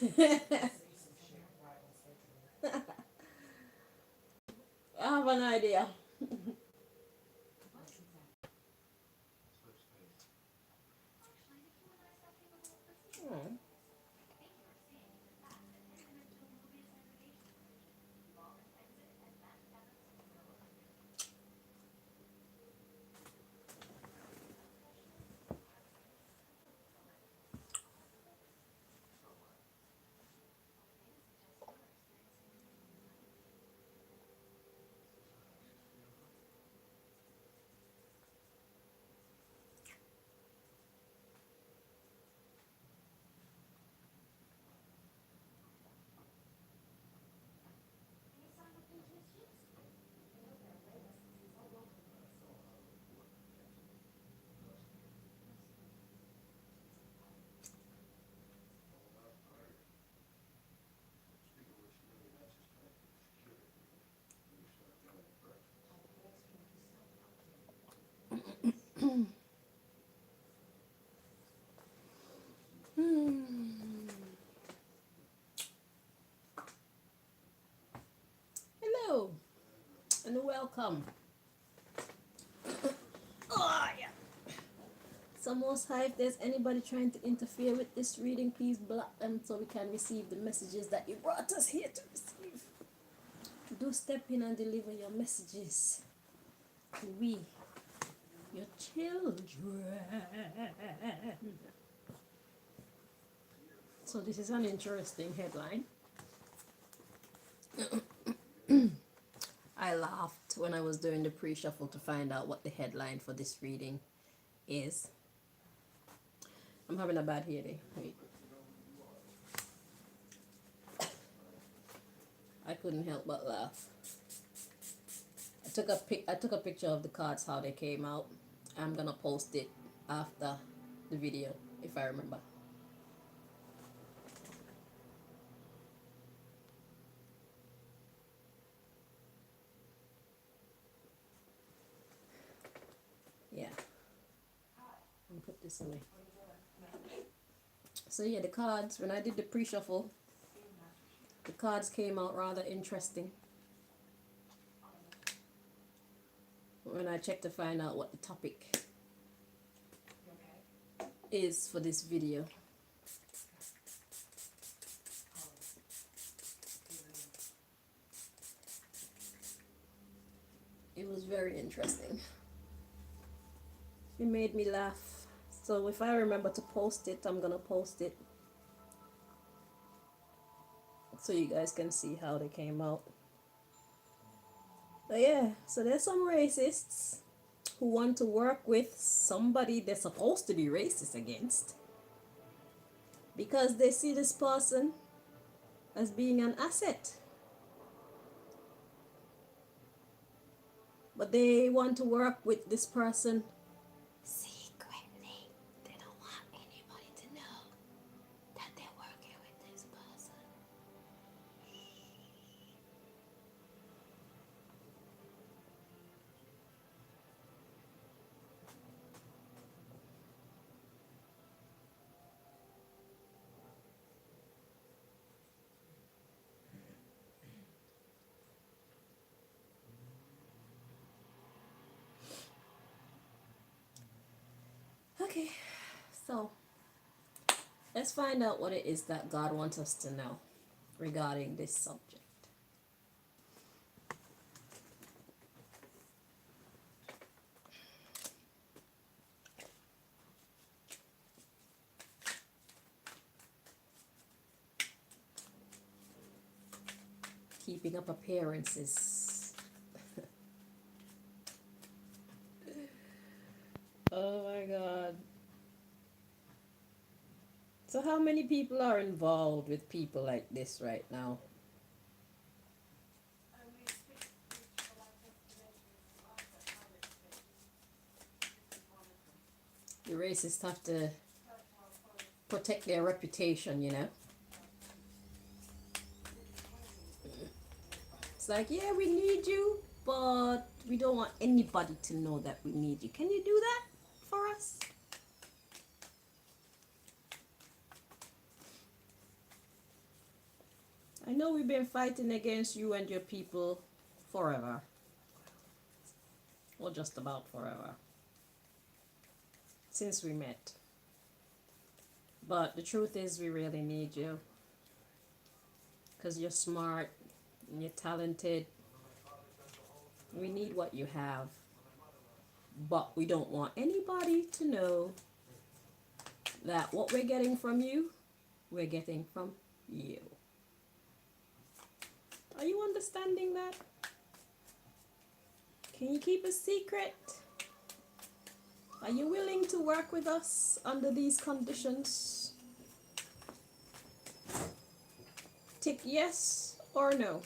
I have an idea. Hmm. Hello and welcome. Oh, yeah. So most high, if there's anybody trying to interfere with this reading, please block them so we can receive the messages that you brought us here to receive. Do step in and deliver your messages to we, your children. So this is an interesting headline. I laughed when I was doing the pre-shuffle to find out what the headline for this reading is. I'm having a bad hair day. Wait. I couldn't help but laugh. I took a picture of the cards, how they came out. I'm gonna post it after the video if I remember. Yeah. Let me put this away. So yeah, the cards, when I did the pre-shuffle, the cards came out rather interesting. When I checked to find out what the topic is for this video. It was very interesting. It made me laugh. So if I remember to post it, I'm gonna post it so you guys can see how they came out. But yeah, so there's some racists who want to work with somebody they're supposed to be racist against because they see this person as being an asset. But they want to work with this person secretly. They don't want anybody to know that they're working with this person. Okay, so let's find out what it is that God wants us to know regarding this subject. Keeping up appearances. Oh my God. So how many people are involved with people like this right now? The racists have to protect their reputation, you know? It's like, yeah, we need you, but we don't want anybody to know that we need you. Can you do that for us? I know we've been fighting against you and your people forever. Or just about forever. Since we met. But the truth is we really need you. Because you're smart and you're talented. We need what you have. But we don't want anybody to know that what we're getting from you, we're getting from you. Are you understanding that? Can you keep a secret? Are you willing to work with us under these conditions? Tick yes or no.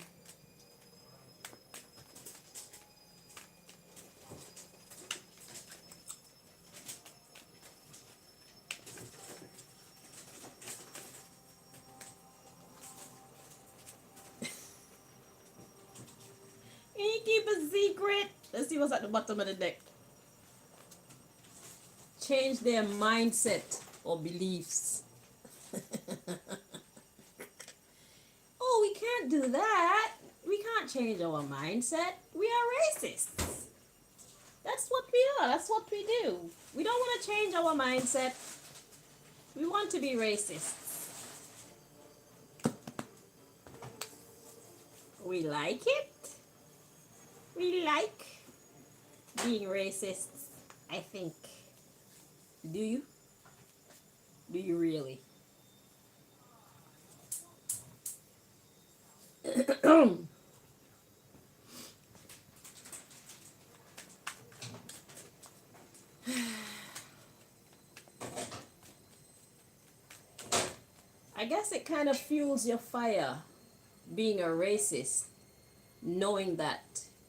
Can you keep a secret? Let's see what's at the bottom of the deck. Change their mindset or beliefs. Oh, we can't do that. We can't change our mindset. We are racists. That's what we are. That's what we do. We don't want to change our mindset. We want to be racists. We like it. We like being racists, I think. Do you? Do you really? I guess it kind of fuels your fire being a racist, knowing that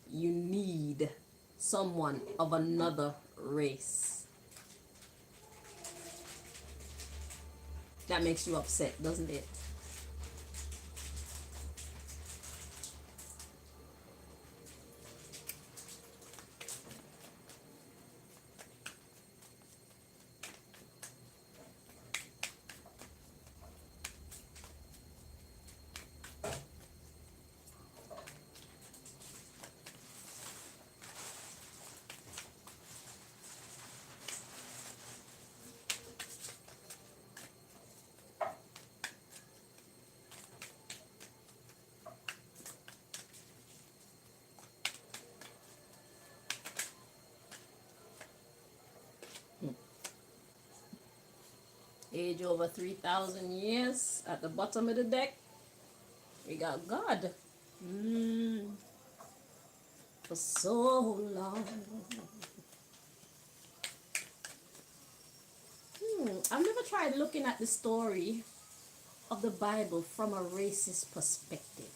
you need someone of another race. That makes you upset, doesn't it? Age over 3,000 years. At the bottom of the deck, we got God. For so long. I've never tried looking at the story of the Bible from a racist perspective.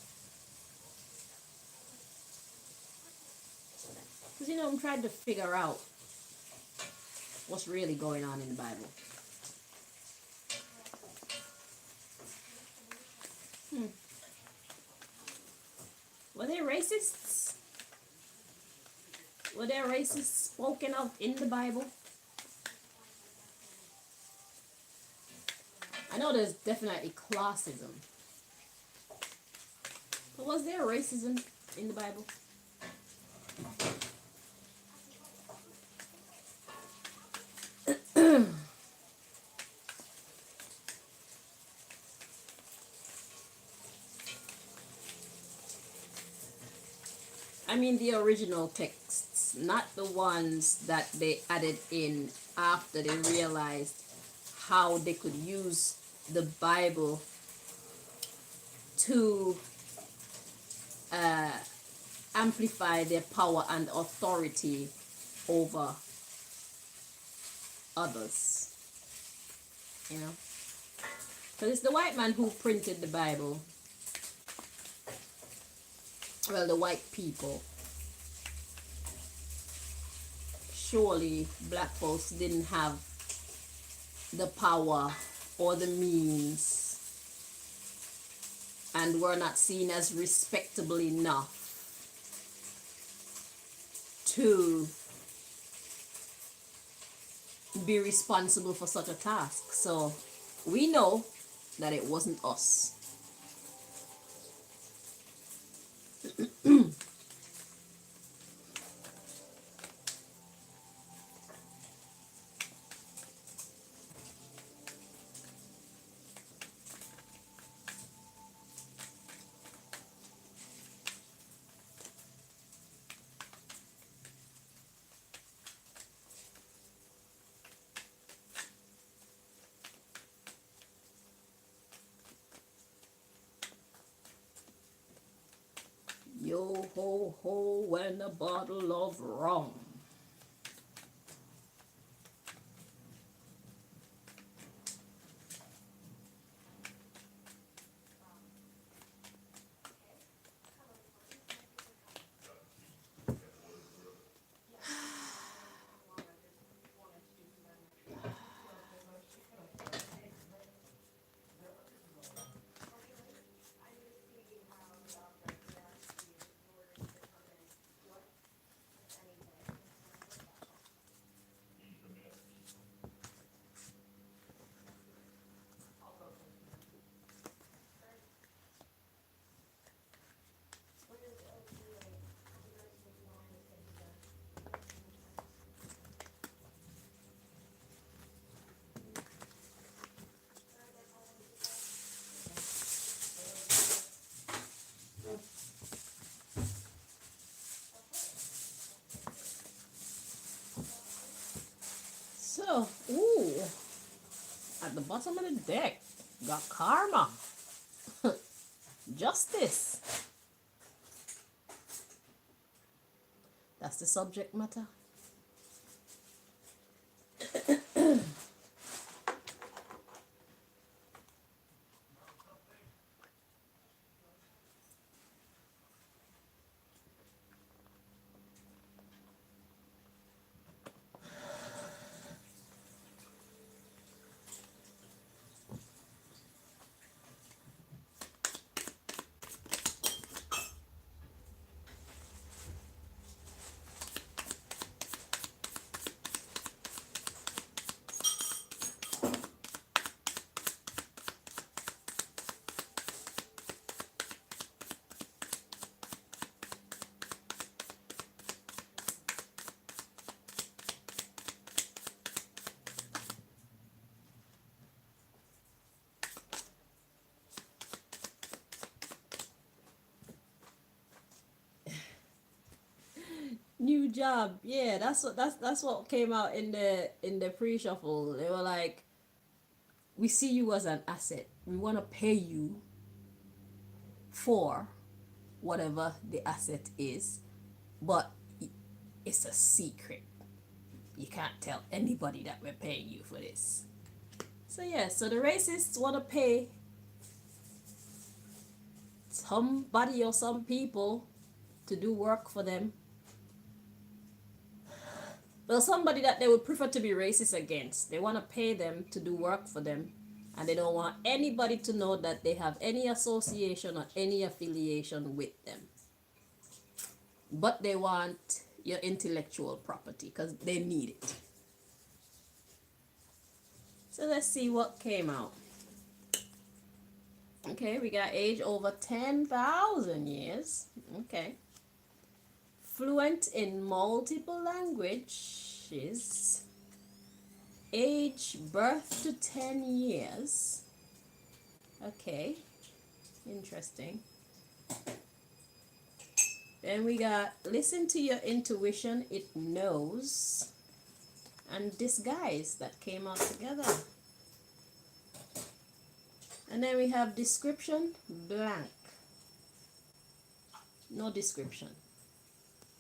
Because, I'm trying to figure out what's really going on in the Bible. Were they racists? Were there racists spoken of in the Bible? I know there's definitely classism. But was there racism in the Bible? I mean the original texts, not the ones that they added in after they realized how they could use the Bible to amplify their power and authority over others. Because it's the white man who printed the Bible. Well, the white people. Surely black folks didn't have the power or the means and were not seen as respectable enough to be responsible for such a task. So we know that it wasn't us. Yo ho ho and a bottle of rum. So, ooh, at the bottom of the deck, got karma, justice. That's the subject matter. New job, yeah. That's what came out in the pre-shuffle. They were like, we see you as an asset. We want to pay you for whatever the asset is, but it's a secret. You can't tell anybody that we're paying you for this. So yeah, so the racists want to pay somebody or some people to do work for them. Well, somebody that they would prefer to be racist against. They want to pay them to do work for them, and they don't want anybody to know that they have any association or any affiliation with them. But they want your intellectual property because they need it. So let's see what came out. Okay, we got age over 10,000 years. Okay. Fluent in multiple languages. Age, birth to 10 years. Okay. Interesting. Then we got listen to your intuition, it knows. And disguise that came out together. And then we have description, blank. No description.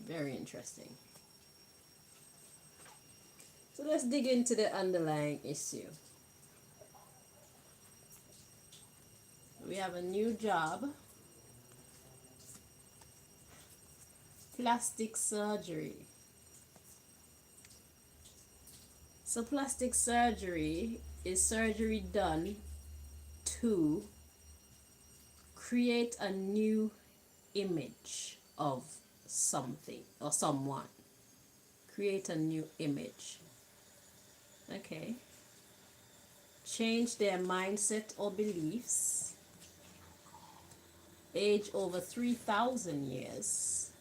Very interesting. So let's dig into the underlying issue. We have a new job. Plastic surgery. So plastic surgery is surgery done to create a new image of something or someone. Create a new image. Okay. Change their mindset or beliefs. Age over 3,000 years.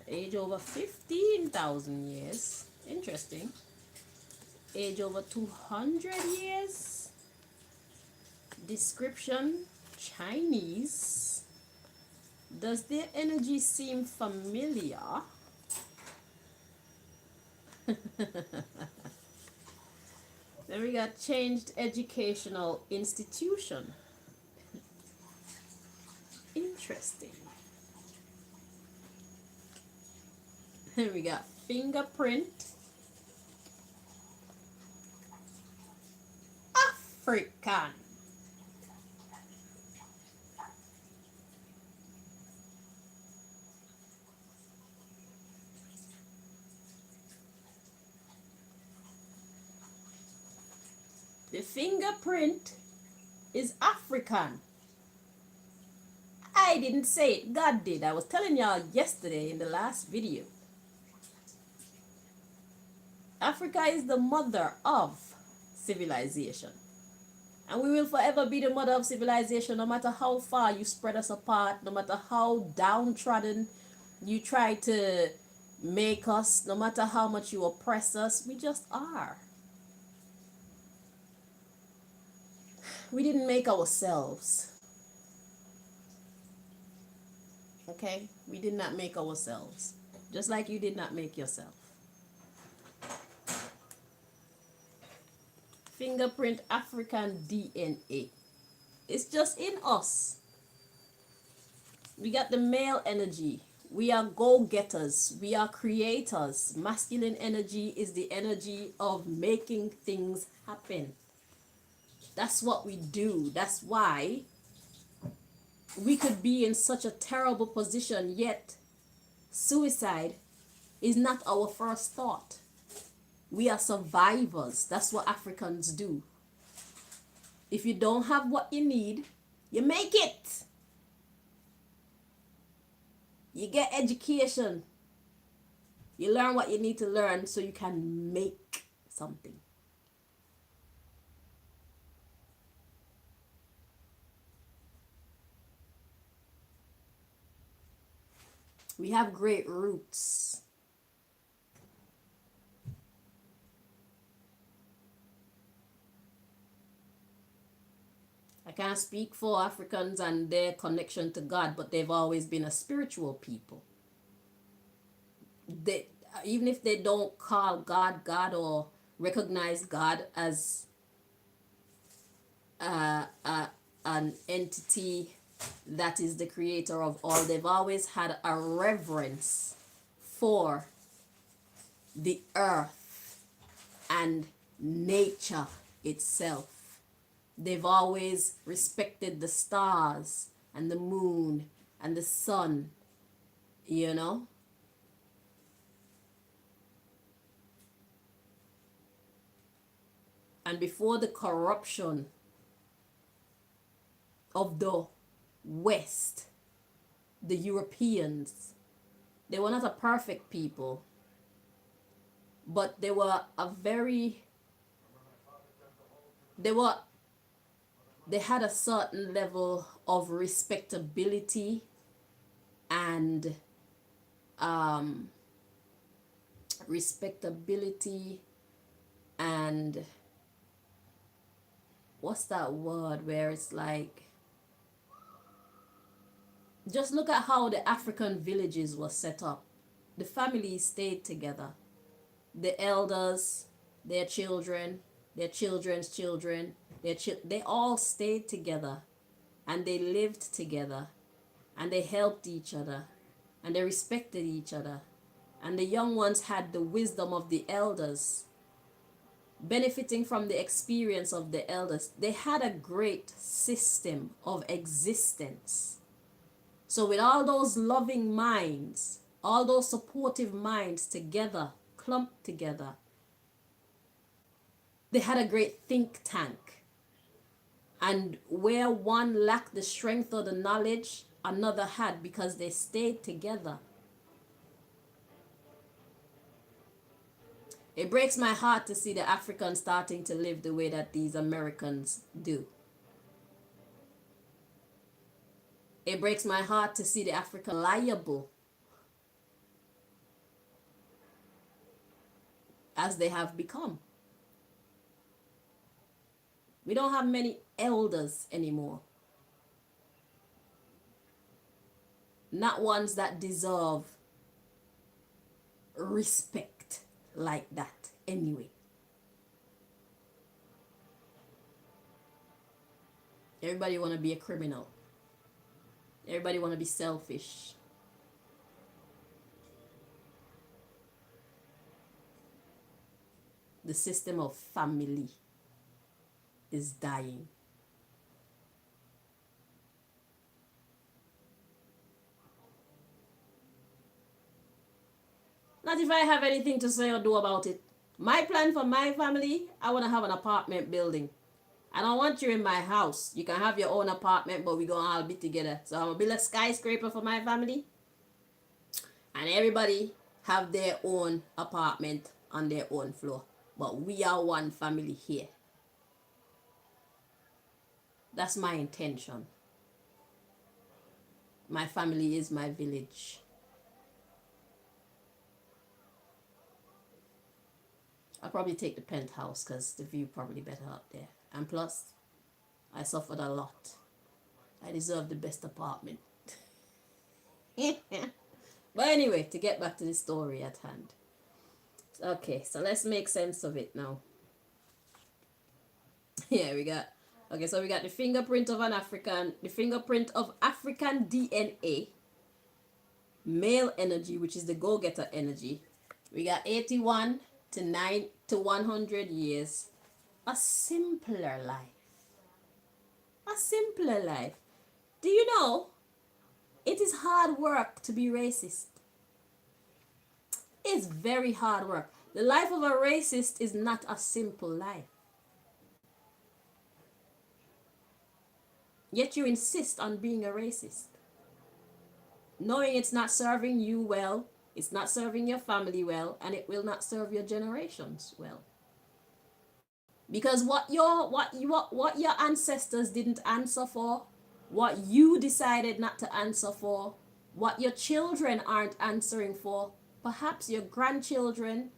Age over 15,000 years. Interesting. Age over 200 years. Description, Chinese. Does their energy seem familiar? Then we got changed educational institution. Interesting. We got fingerprint, African. The fingerprint is African. I didn't say it, God did. I was telling y'all yesterday in the last video. Africa is the mother of civilization. And we will forever be the mother of civilization, no matter how far you spread us apart, no matter how downtrodden you try to make us, no matter how much you oppress us, we just are. We didn't make ourselves. Okay? We did not make ourselves. Just like you did not make yourself. Fingerprint African DNA. It's just in us. We got the male energy. We are go-getters. We are creators. Masculine energy is the energy of making things happen. That's what we do. That's why we could be in such a terrible position, yet suicide is not our first thought. We are survivors. That's what Africans do. If you don't have what you need, you make it. You get education. You learn what you need to learn so you can make something. We have great roots. I can't speak for Africans and their connection to God, but they've always been a spiritual people. They, even if they don't call God God or recognize God as an entity that is the creator of all, they've always had a reverence for the earth and nature itself. They've always respected the stars and the moon and the sun, you know? And before the corruption of the West, the Europeans, they were not a perfect people, but they were a very, they had a certain level of respectability and what's that word where it's like, just look at how the African villages were set up. The families stayed together. The elders, their children, their children's children, they all stayed together, and they lived together, and they helped each other, and they respected each other, and the young ones had the wisdom of the elders, benefiting from the experience of the elders. They had a great system of existence. So with all those loving minds, all those supportive minds together, clumped together, they had a great think tank. And where one lacked the strength or the knowledge, another had, because they stayed together. It breaks my heart to see the Africans starting to live the way that these Americans do. It breaks my heart to see the African liable as they have become. We don't have many elders anymore. Not ones that deserve respect like that anyway. Everybody want to be a criminal. Everybody want to be selfish. the system of family is dying. Not if I have anything to say or do about it. My plan for my family, I want to have an apartment building. I don't want you in my house. You can have your own apartment, but we're going to all be together. So I'm going to build a skyscraper for my family. And everybody have their own apartment on their own floor. But we are one family here. That's my intention. My family is my village. I'll probably take the penthouse because the view probably better up there. And plus, I suffered a lot. I deserve the best apartment. But anyway, to get back to the story at hand. Okay, so let's make sense of it now. Yeah, we got the fingerprint of African DNA, male energy, which is the go-getter energy. We got 81 to 9 to 100 years. A simpler life. A simpler life. Do you know, it is hard work to be racist. It's very hard work. The life of a racist is not a simple life. Yet you insist on being a racist. Knowing it's not serving you well, it's not serving your family well, and it will not serve your generations well. Because what your ancestors didn't answer for, what you decided not to answer for, what your children aren't answering for, perhaps your grandchildren,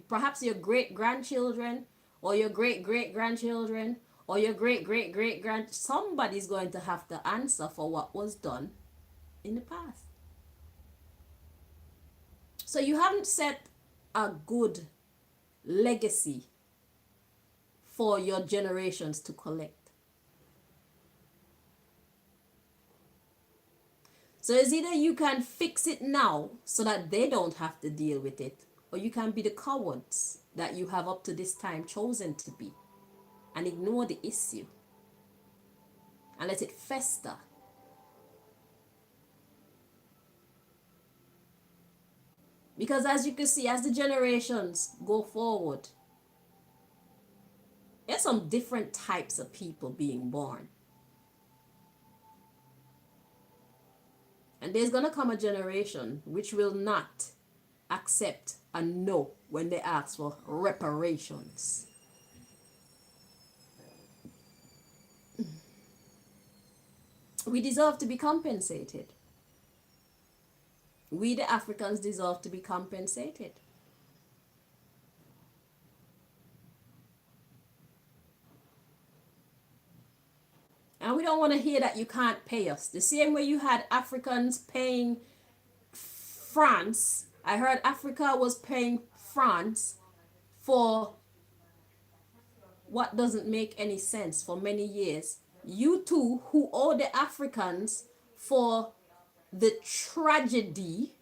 perhaps your great grandchildren, or your great great grandchildren, or your great great great grand, somebody's going to have to answer for what was done in the past. So you haven't set a good legacy for your generations to collect. So it's either you can fix it now so that they don't have to deal with it, or you can be the cowards that you have up to this time chosen to be and ignore the issue and let it fester. Because as you can see, as the generations go forward, there's some different types of people being born. And there's going to come a generation which will not accept a no when they ask for reparations. We deserve to be compensated. We, the Africans, deserve to be compensated. And we don't want to hear that you can't pay us. The same way you had Africans paying France. I heard Africa was paying France for what doesn't make any sense for many years. You too, who owe the Africans for the tragedy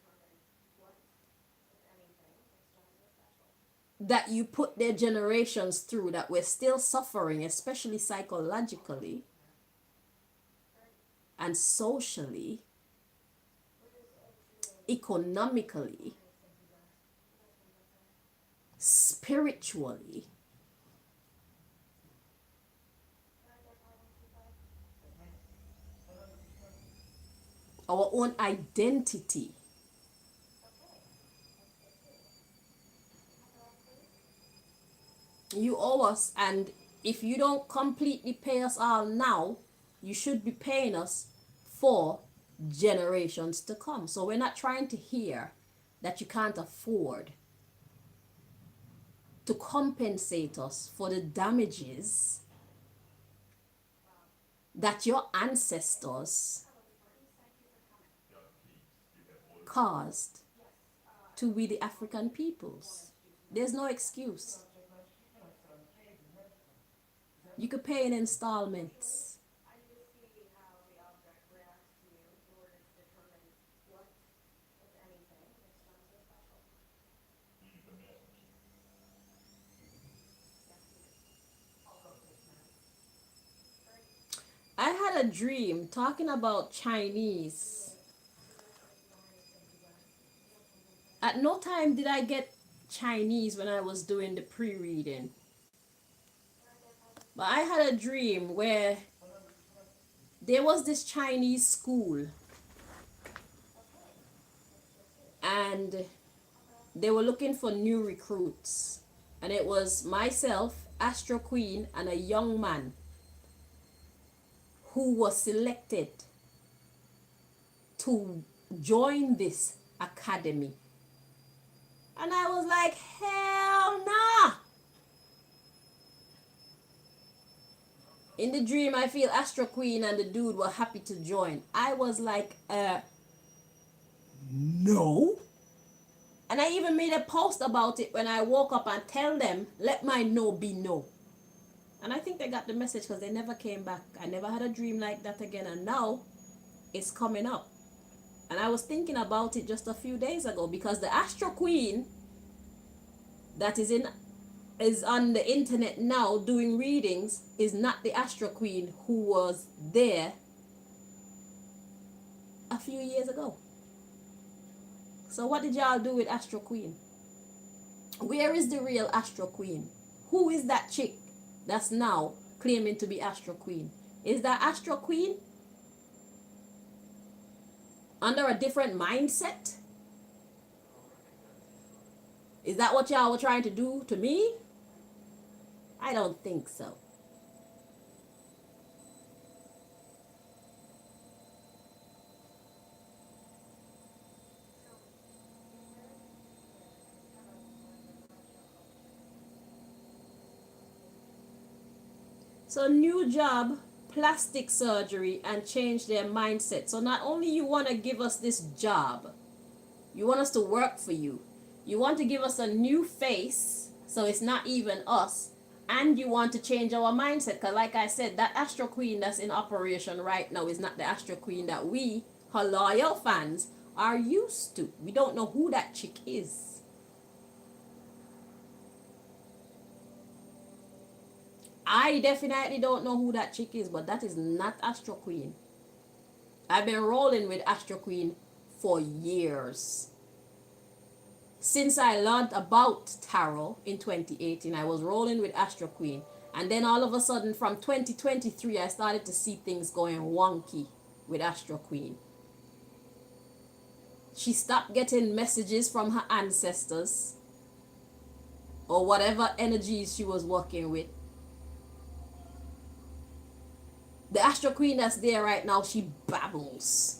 that you put their generations through, that we're still suffering, especially psychologically and socially, economically, spiritually. Our own identity. You owe us, and if you don't completely pay us all now, you should be paying us for generations to come. So we're not trying to hear that you can't afford to compensate us for the damages that your ancestors caused to we the African peoples. There's no excuse. You could pay in installments. a dream talking about Chinese. At no time did I get Chinese when I was doing the pre-reading. But I had a dream where there was this Chinese school and they were looking for new recruits. And it was myself, Astro Queen, and a young man who was selected to join this academy. And I was like, hell nah. In the dream, I feel Astro Queen and the dude were happy to join. I was like, no. And I even made a post about it when I woke up and tell them, let my no be no. And I think they got the message because they never came back. I never had a dream like that again. And now it's coming up. And I was thinking about it just a few days ago because the Astro Queen that is on the internet now doing readings is not the Astro Queen who was there a few years ago. So what did y'all do with Astro Queen? Where is the real Astro Queen? Who is that chick that's now claiming to be Astro Queen? Is that Astro Queen under a different mindset? Is that what y'all were trying to do to me? I don't think so. So new job, plastic surgery, and change their mindset. So not only you want to give us this job, you want us to work for you. You want to give us a new face, so it's not even us. And you want to change our mindset. Because like I said, that Astro Queen that's in operation right now is not the Astro Queen that we, her loyal fans, are used to. We don't know who that chick is. I definitely don't know who that chick is, but that is not Astro Queen. I've been rolling with Astro Queen for years. Since I learned about tarot in 2018, I was rolling with Astro Queen. And then all of a sudden from 2023, I started to see things going wonky with Astro Queen. She stopped getting messages from her ancestors or whatever energies she was working with. The Astro Queen that's there right now, she babbles.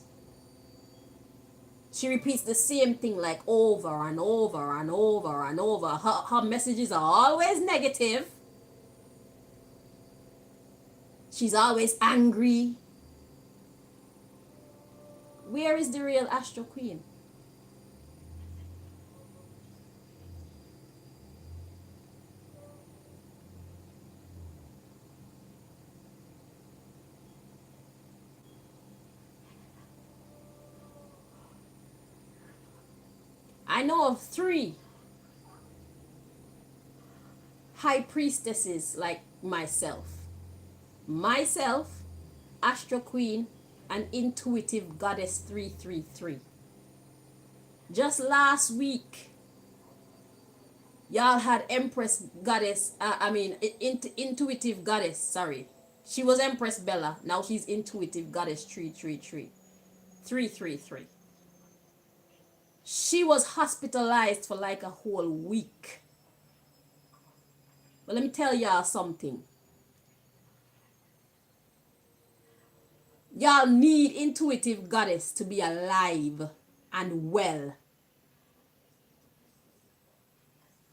She repeats the same thing like over and over and over and over. Her messages are always negative. She's always angry. Where is the real Astro Queen? I know of 3 high priestesses like myself. Myself, Astro Queen, and Intuitive Goddess 333. Just last week, y'all had Empress Goddess, Intuitive Goddess, sorry. She was Empress Bella, now she's Intuitive Goddess 333. 333. She was hospitalized for like a whole week. But let me tell y'all something. Y'all need Intuitive Goddess to be alive and well.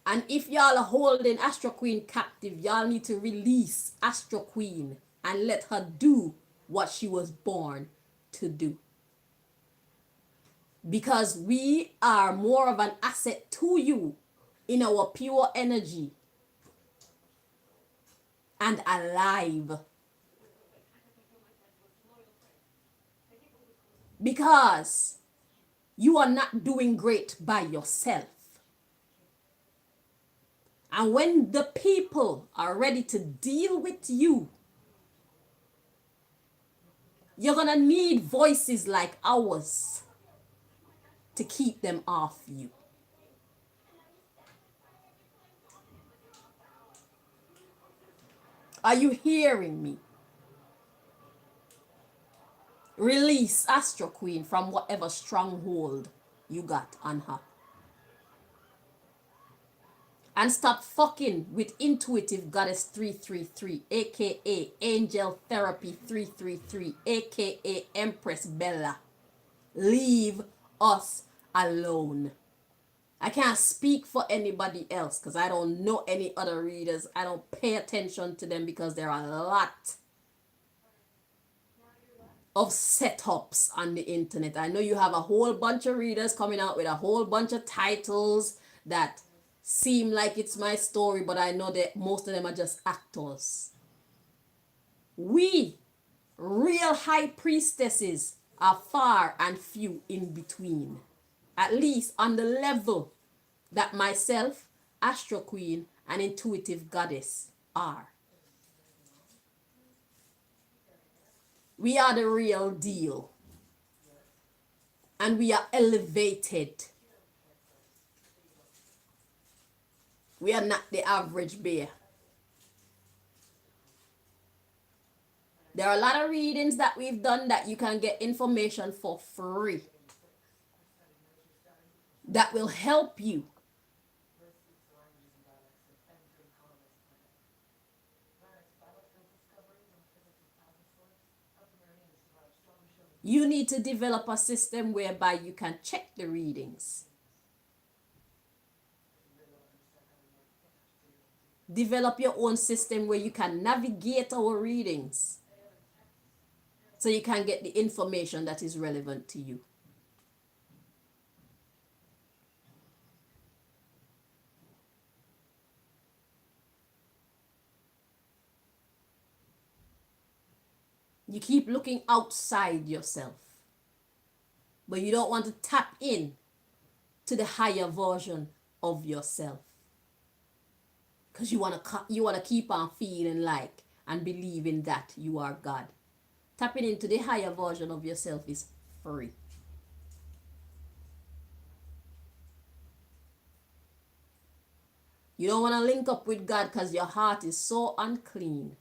And if y'all are holding Astro Queen captive, y'all need to release Astro Queen and let her do what she was born to do. Because we are more of an asset to you in our pure energy and alive. Because you are not doing great by yourself. And when the people are ready to deal with you, You're gonna need voices like ours to keep them off you. Are you hearing me? Release Astro Queen from whatever stronghold you got on her. And stop fucking with Intuitive Goddess 333, aka Angel Therapy 333, aka Empress Bella. Leave us alone. I can't speak for anybody else because I don't know any other readers. I don't pay attention to them because there are a lot of setups on the internet. I know you have a whole bunch of readers coming out with a whole bunch of titles that seem like it's my story, but I know that most of them are just actors. We, real high priestesses, are far and few in between. At least on the level that myself, Astro Queen, and Intuitive Goddess are. We are the real deal. And we are elevated. We are not the average bear. There are a lot of readings that we've done that you can get information for free. That will help you. You need to develop a system whereby you can check the readings. Develop your own system where you can navigate our readings so you can get the information that is relevant to you. You keep looking outside yourself, but you don't want to tap in to the higher version of yourself. Because you want to keep on feeling like and believing that you are God. Tapping into the higher version of yourself is free. You don't want to link up with God because your heart is so unclean.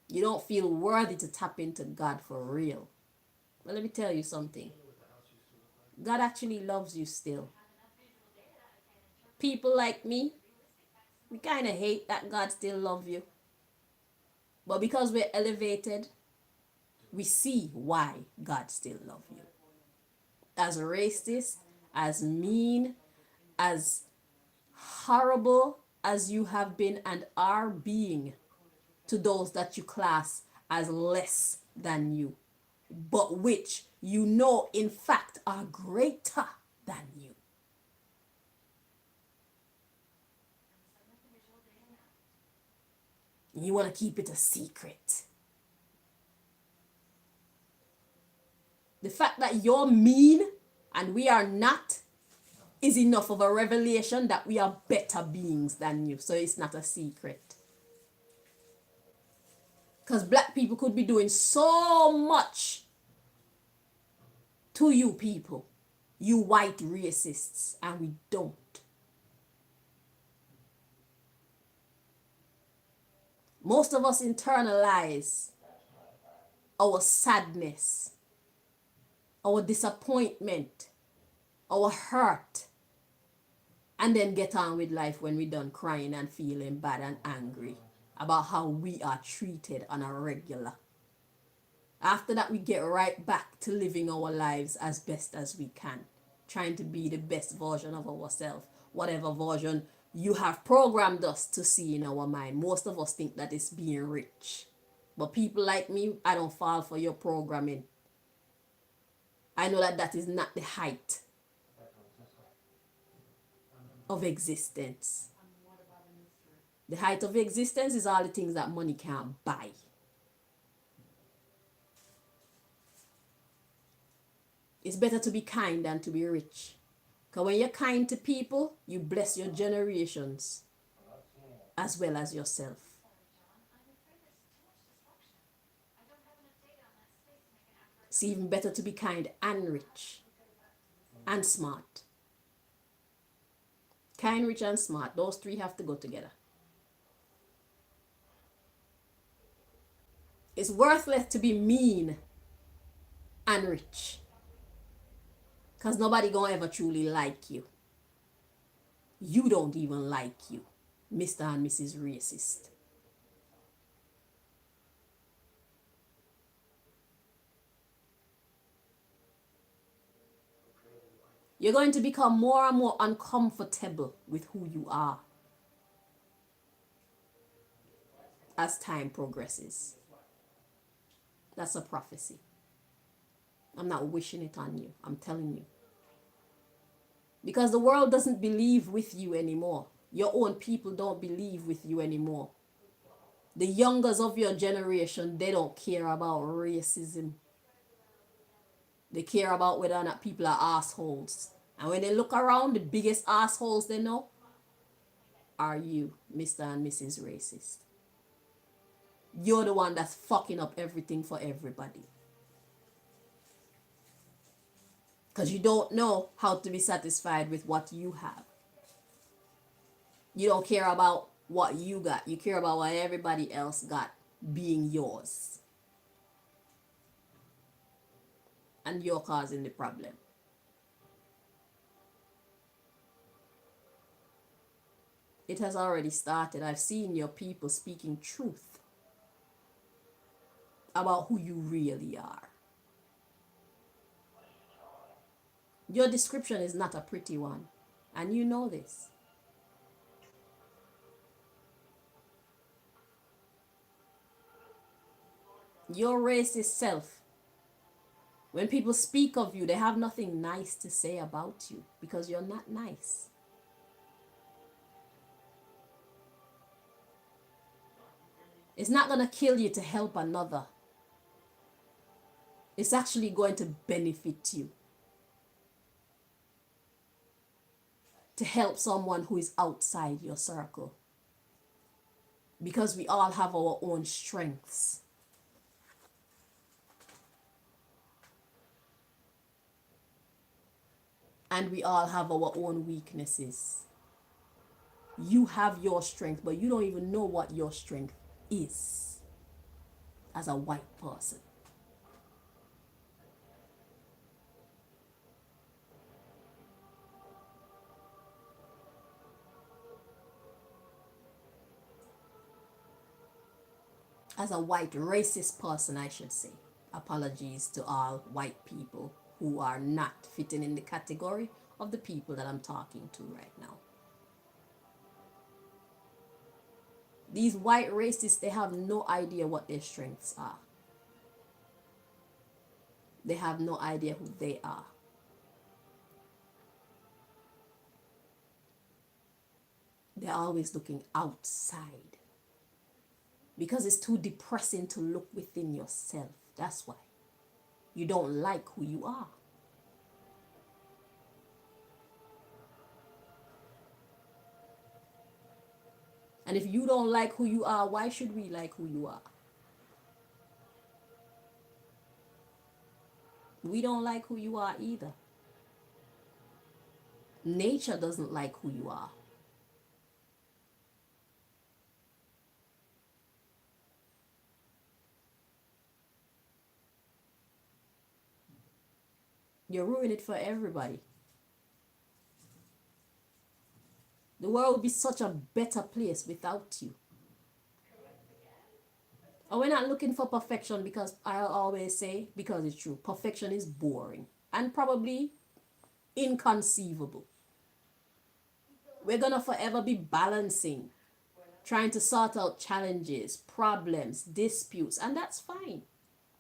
You don't feel worthy to tap into God for real. But let me tell you something. God actually loves you still. People like me, we kind of hate that God still loves you. But because we're elevated, we see why God still loves you. As racist, as mean, as horrible as you have been and are being to those that you class as less than you, but which you know in fact are greater than you. You want to keep it a secret. The fact that you're mean and we are not is enough of a revelation that we are better beings than you. So it's not a secret. Because black people could be doing so much to you people, you white racists, and we don't. Most of us internalize our sadness, our disappointment, our hurt, and then get on with life when we're done crying and feeling bad and angry about how we are treated on a regular. After that, we get right back to living our lives as best as we can, trying to be the best version of ourselves, whatever version you have programmed us to see in our mind. Most of us think that it's being rich. But people like me, I don't fall for your programming. I know that that is not the height of existence. The height of existence is all the things that money can't buy. It's better to be kind than to be rich. Because when you're kind to people, you bless your generations as well as yourself. It's even better to be kind and rich and smart. Kind, rich, and smart. Those three have to go together. It's worthless to be mean and rich. Because nobody gonna ever truly like you. You don't even like you, Mr. and Mrs. Racist. You're going to become more and more uncomfortable with who you are as time progresses. That's a prophecy. I'm not wishing it on you. I'm telling you. Because the world doesn't believe with you anymore. Your own people don't believe with you anymore. The youngers of your generation, they don't care about racism. They care about whether or not people are assholes. And when they look around, the biggest assholes they know are you, Mr. and Mrs. Racist. You're the one that's fucking up everything for everybody. Because you don't know how to be satisfied with what you have. You don't care about what you got. You care about what everybody else got being yours. And you're causing the problem. It has already started. I've seen your people speaking truth about who you really are. Your description is not a pretty one. And you know this. Your racist self, when people speak of you, they have nothing nice to say about you because you're not nice. It's not going to kill you to help another. It's actually going to benefit you. To help someone who is outside your circle. Because we all have our own strengths. And we all have our own weaknesses. You have your strength, but you don't even know what your strength is as a white person. As a white racist person, I should say. Apologies to all white people who are not fitting in the category of the people that I'm talking to right now. These white racists, they have no idea what their strengths are. They have no idea who they are. They're always looking outside. Because it's too depressing to look within yourself. That's why. You don't like who you are. And if you don't like who you are, why should we like who you are? We don't like who you are either. Nature doesn't like who you are. You ruin it for everybody. The world would be such a better place without you. And we're not looking for perfection because I'll always say, because it's true, perfection is boring and probably inconceivable. We're going to forever be balancing, trying to sort out challenges, problems, disputes, and that's fine.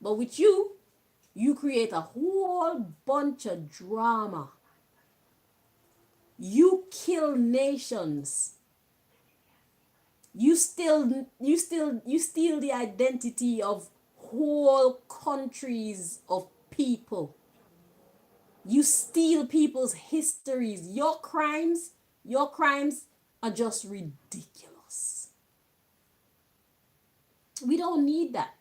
But with you, you create a whole bunch of drama. You kill nations. You steal the identity of whole countries of people. You steal people's histories. Your crimes are just ridiculous. We don't need that.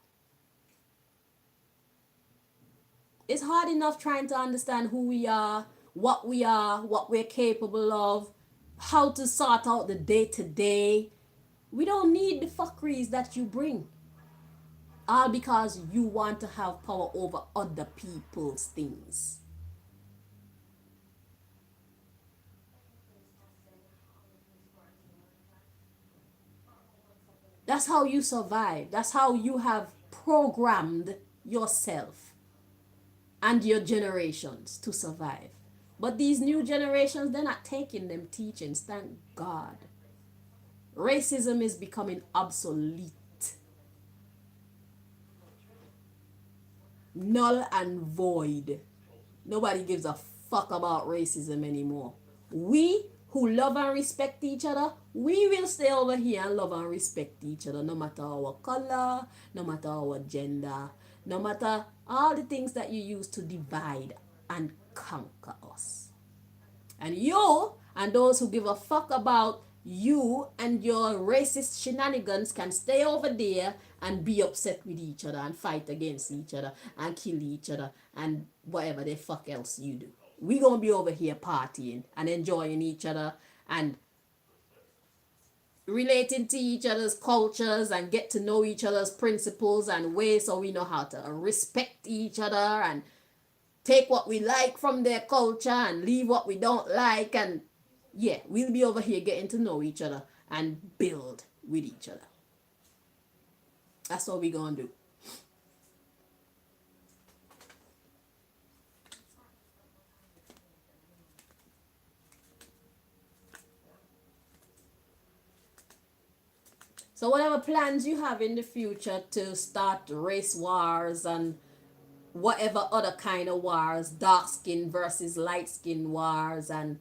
It's hard enough trying to understand who we are, what we're capable of, how to sort out the day to day. We don't need the fuckeries that you bring. All because you want to have power over other people's things. That's how you survive. That's how you have programmed yourself and your generations to survive. But these new generations, they're not taking them teachings, thank God. Racism is becoming obsolete, null and void. Nobody gives a fuck about racism anymore. We who love and respect each other, we will stay over here and love and respect each other no matter our color, no matter our gender, no matter all the things that you use to divide and conquer us. And you and those who give a fuck about you and your racist shenanigans can stay over there and be upset with each other and fight against each other and kill each other and whatever the fuck else you do. We gonna be over here partying and enjoying each other and relating to each other's cultures and get to know each other's principles and ways, so we know how to respect each other and take what we like from their culture and leave what we don't like. And yeah, we'll be over here getting to know each other and build with each other. That's what we're gonna do. So whatever plans you have in the future to start race wars and whatever other kind of wars, dark skin versus light skin wars, and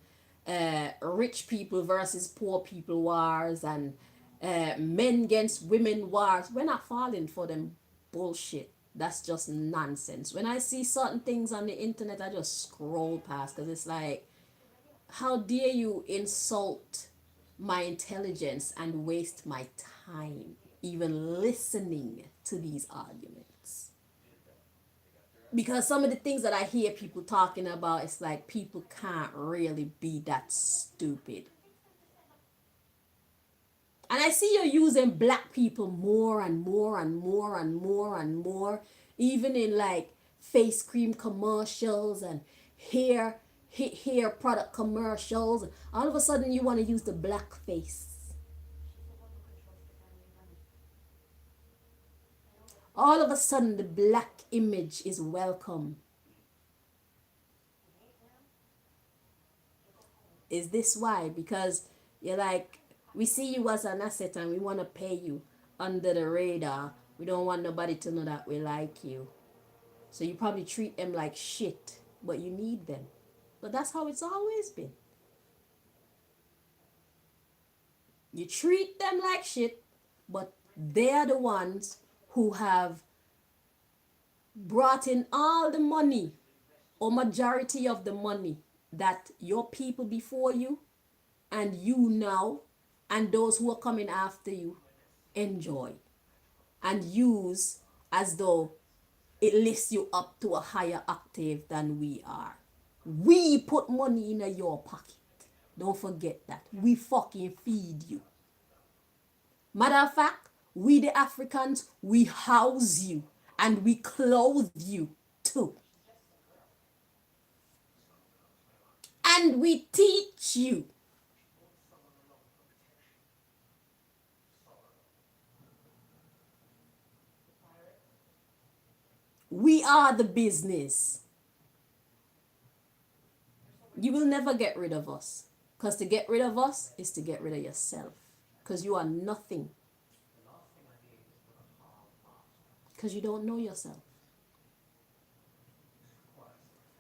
rich people versus poor people wars, and men against women wars, we're not falling for them bullshit. That's just nonsense. When I see certain things on the internet, I just scroll past because it's like, how dare you insult my intelligence and waste my time even listening to these arguments? Because some of the things that I hear people talking about, it's like people can't really be that stupid. And I see you're using black people more and more and more and more and more, even in like face cream commercials and hair product commercials. All of a sudden you want to use the black face. All of a sudden the black image is welcome. Is this why? Because you're like, we see you as an asset and we want to pay you under the radar. We don't want nobody to know that we like you. So you probably treat them like shit, but you need them. But that's how it's always been. You treat them like shit, but they're the ones who have brought in all the money or majority of the money that your people before you and you now and those who are coming after you enjoy and use as though it lifts you up to a higher octave than we are. We put money in your pocket. Don't forget that. We fucking feed you. Matter of fact, we the Africans, we house you and we clothe you too. And we teach you. We are the business. You will never get rid of us. Because to get rid of us is to get rid of yourself. Because you are nothing. Because you don't know yourself.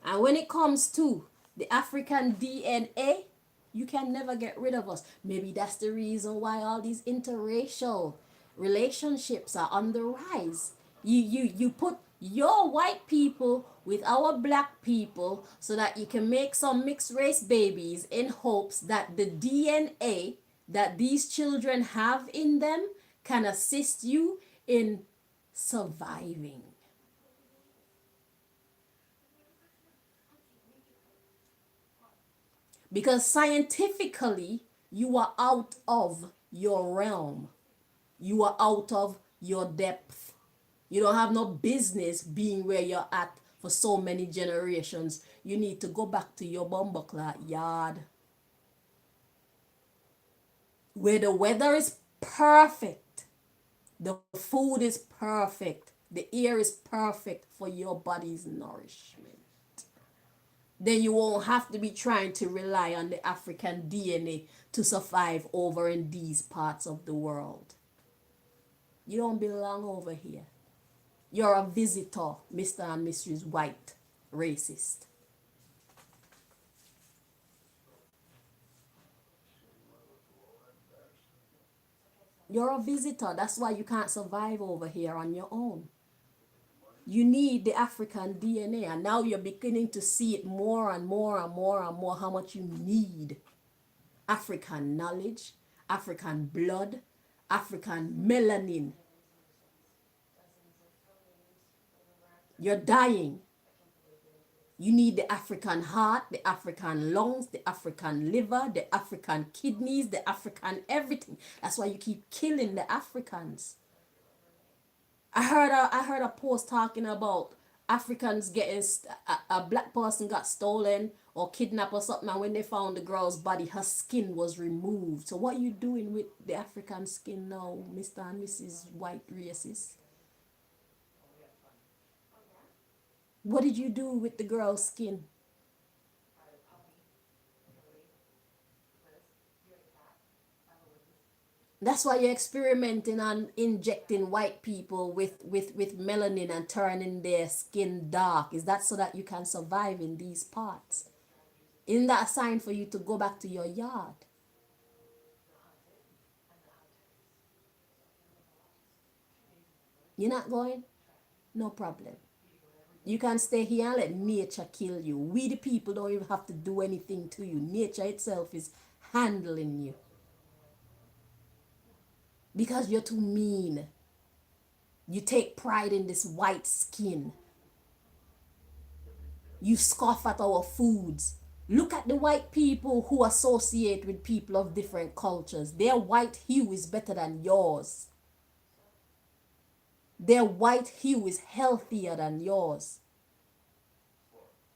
And when it comes to the African DNA, you can never get rid of us. Maybe that's the reason why all these interracial relationships are on the rise. You put your white people with our black people so that you can make some mixed race babies in hopes that the DNA that these children have in them can assist you in surviving. Because scientifically, you are out of your realm. You are out of your depth. You don't have no business being where you're at for so many generations. You need to go back to your bumbleclot yard where the weather is perfect, the food is perfect, the air is perfect for your body's nourishment. Then you won't have to be trying to rely on the African DNA to survive over in these parts of the world. You don't belong over here. You're a visitor, Mr. and Mrs. White racist. You're a visitor. That's why you can't survive over here on your own. You need the African DNA, and now you're beginning to see it more and more and more and more how much you need African knowledge, African blood, African melanin. You're dying. You need the African heart, the African lungs, the African liver, the African kidneys, the African everything. That's why you keep killing the Africans. I heard a post talking about Africans getting a black person got stolen or kidnapped or something, and when they found the girl's body, her skin was removed. So what are you doing with the African skin now, Mr. and Mrs. White racist? What did you do with the girl's skin? That's why you're experimenting on injecting white people with melanin and turning their skin dark. Is that so that you can survive in these parts? Isn't that a sign for you to go back to your yard? You're not going? No problem. You can stay here and let nature kill you. We the people don't even have to do anything to you. Nature itself is handling you. Because you're too mean. You take pride in this white skin. You scoff at our foods. Look at the white people who associate with people of different cultures. Their white hue is better than yours. Their white hue is healthier than yours.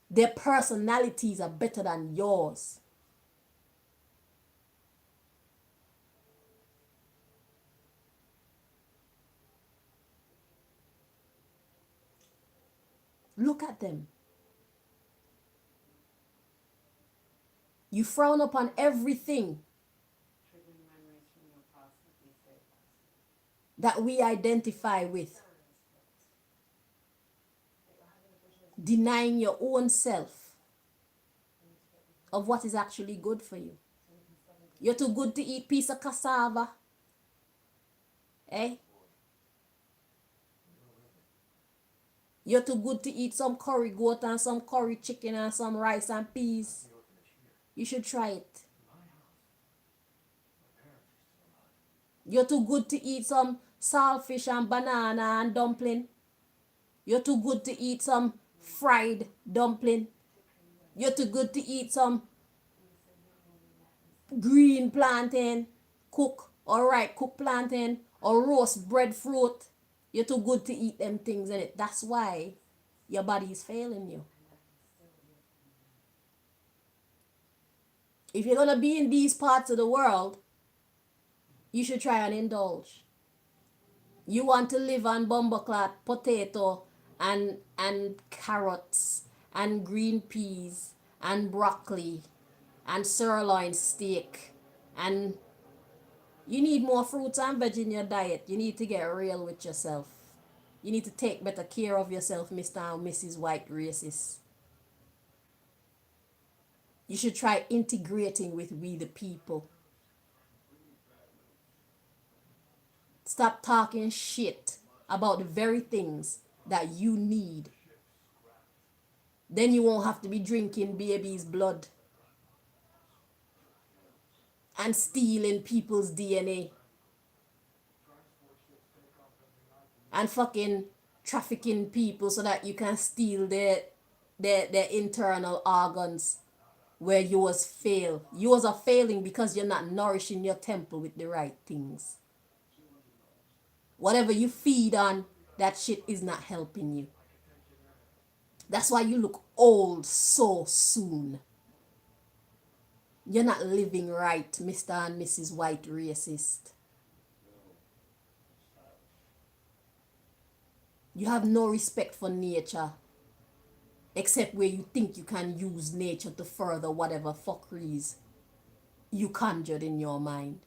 Their personalities are better than yours. Look at them. You frown upon everything that we identify with, denying your own self of what is actually good for you. You're too good to eat piece of cassava, eh? You're too good to eat some curry goat and some curry chicken and some rice and peas. You should try it. You're too good to eat some saltfish and banana and dumpling. You're too good to eat some fried dumpling. You're too good to eat some green plantain, cook or right cook plantain or roast breadfruit. You're too good to eat them things in it. That's why your body is failing you. If you're gonna be in these parts of the world, you should try and indulge. You want to live on bumbleclot, potato, and carrots, and green peas, and broccoli, and sirloin steak, and you need more fruits and veg in your diet. You need to get real with yourself. You need to take better care of yourself, Mr. and Mrs. White racist. You should try integrating with we the people. Stop talking shit about the very things that you need. Then you won't have to be drinking baby's blood and stealing people's DNA and fucking trafficking people so that you can steal their internal organs. where you was fail. Yours are failing because you're not nourishing your temple with the right things. Whatever you feed on, that shit is not helping you. That's why you look old so soon. You're not living right, Mr. and Mrs. White Racist. You have no respect for nature, except where you think you can use nature to further whatever fuckeries you conjured in your mind.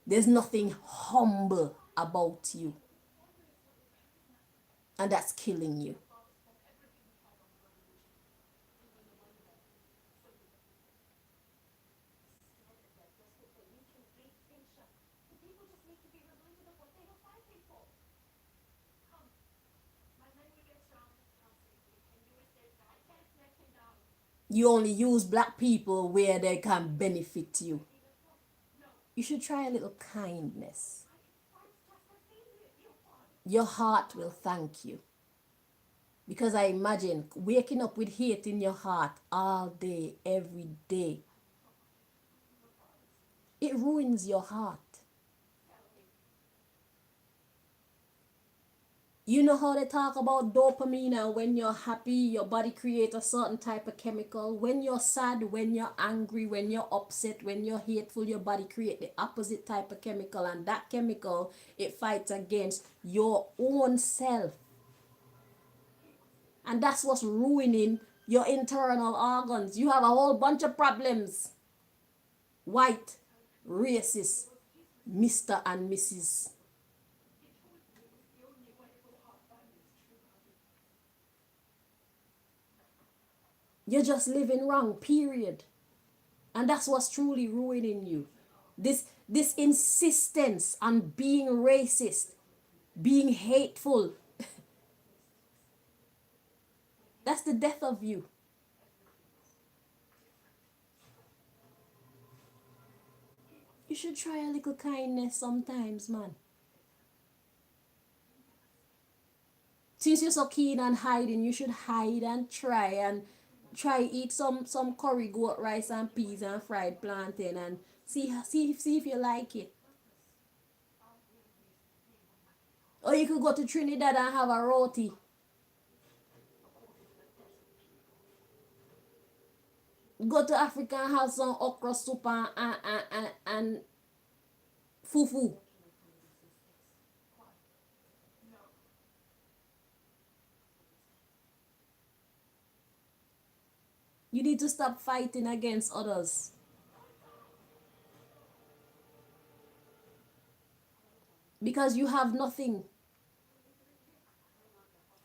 There's nothing humble about you, and that's killing you. You only use black people where they can benefit you. You should try a little kindness. Your heart will thank you. Because I imagine waking up with hate in your heart all day, every day. It ruins your heart. You know how they talk about dopamine, and when you're happy, your body creates a certain type of chemical. When you're sad, when you're angry, when you're upset, when you're hateful, your body creates the opposite type of chemical, and that chemical, it fights against your own self. And that's what's ruining your internal organs. You have a whole bunch of problems. White, racist, Mr. and Mrs. You're just living wrong, period. And that's what's truly ruining you. This insistence on being racist, being hateful, that's the death of you. You should try a little kindness sometimes, man. Since you're so keen on hiding, you should hide and try eat some curry goat rice and peas and fried plantain and see if you like it. Or you could go to Trinidad and have a roti. Go to Africa and have some okra soup and fufu. You need to stop fighting against others. Because you have nothing.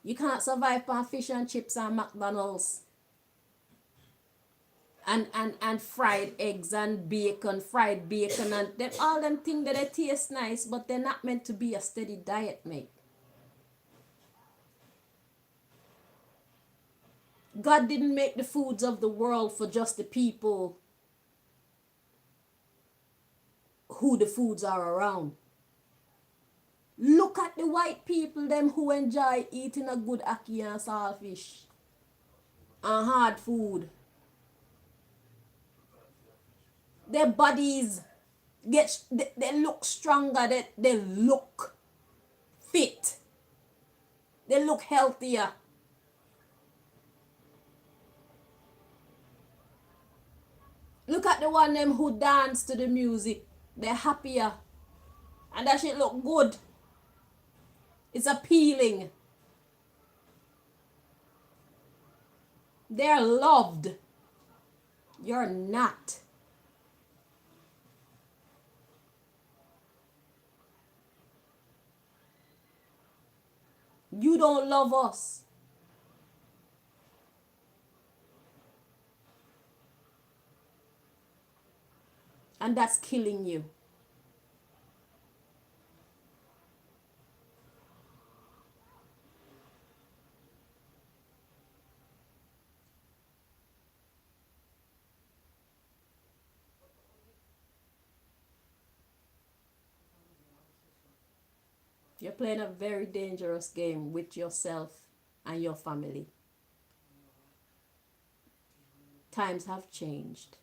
You can't survive on fish and chips and McDonald's. And fried eggs and bacon, fried bacon, and them, all them things that they taste nice, but they're not meant to be a steady diet, mate. God didn't make the foods of the world for just the people who the foods are around. Look at the white people, them who enjoy eating a good ackee and saltfish and hard food. Their bodies they look stronger, they look fit, they look healthier. Look at the one them who dance to the music, they're happier, and that shit look good. It's appealing. They're loved. You're not. You don't love us. And that's killing you. You're playing a very dangerous game with yourself and your family. Times have changed.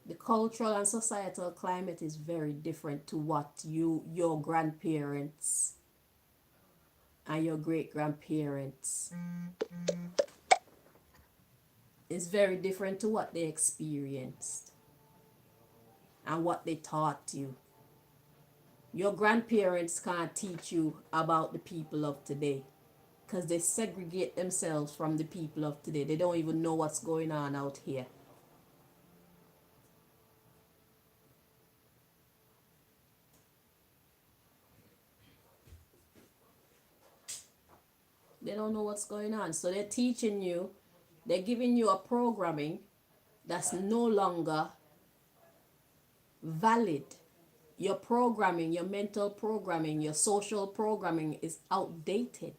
The cultural and societal climate is very different to what your grandparents and your great grandparents is very different to what they experienced and what they taught you. Your grandparents can't teach you about the people of today because they segregate themselves from the people of today. They don't even know what's going on out here. They don't know what's going on. So they're teaching you, they're giving you a programming that's no longer valid. Your programming, your mental programming, your social programming is outdated.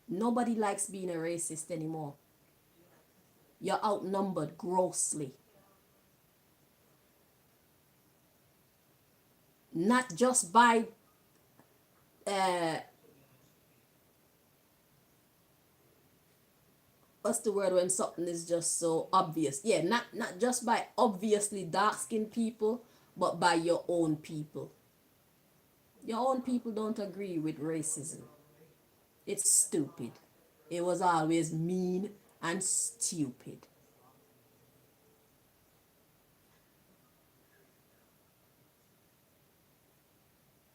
Nobody likes being a racist anymore. You're outnumbered grossly. Not just by what's the word when something is just so obvious? Yeah, not just by obviously dark-skinned people, but by your own people. Your own people don't agree with racism. It's stupid. It was always mean and stupid.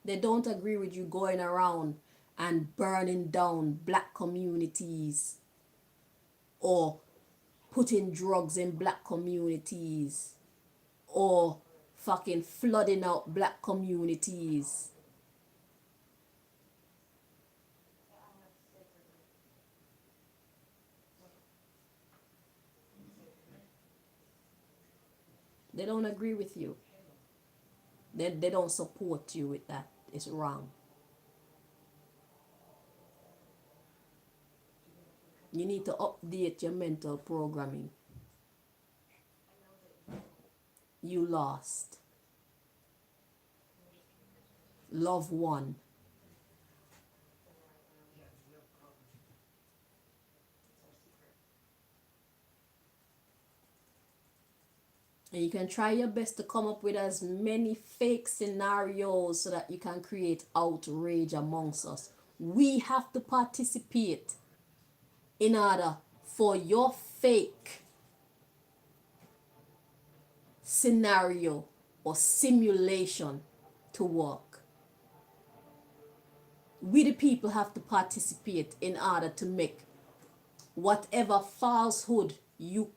They don't agree with you going around and burning down black communities or putting drugs in black communities or fucking flooding out black communities. They don't agree with you. They don't support you with that. It's wrong. You need to update your mental programming. You lost. Love won. And you can try your best to come up with as many fake scenarios so that you can create outrage amongst us. We have to participate in order for your fake scenario or simulation to work. We the people have to participate in order to make whatever falsehood you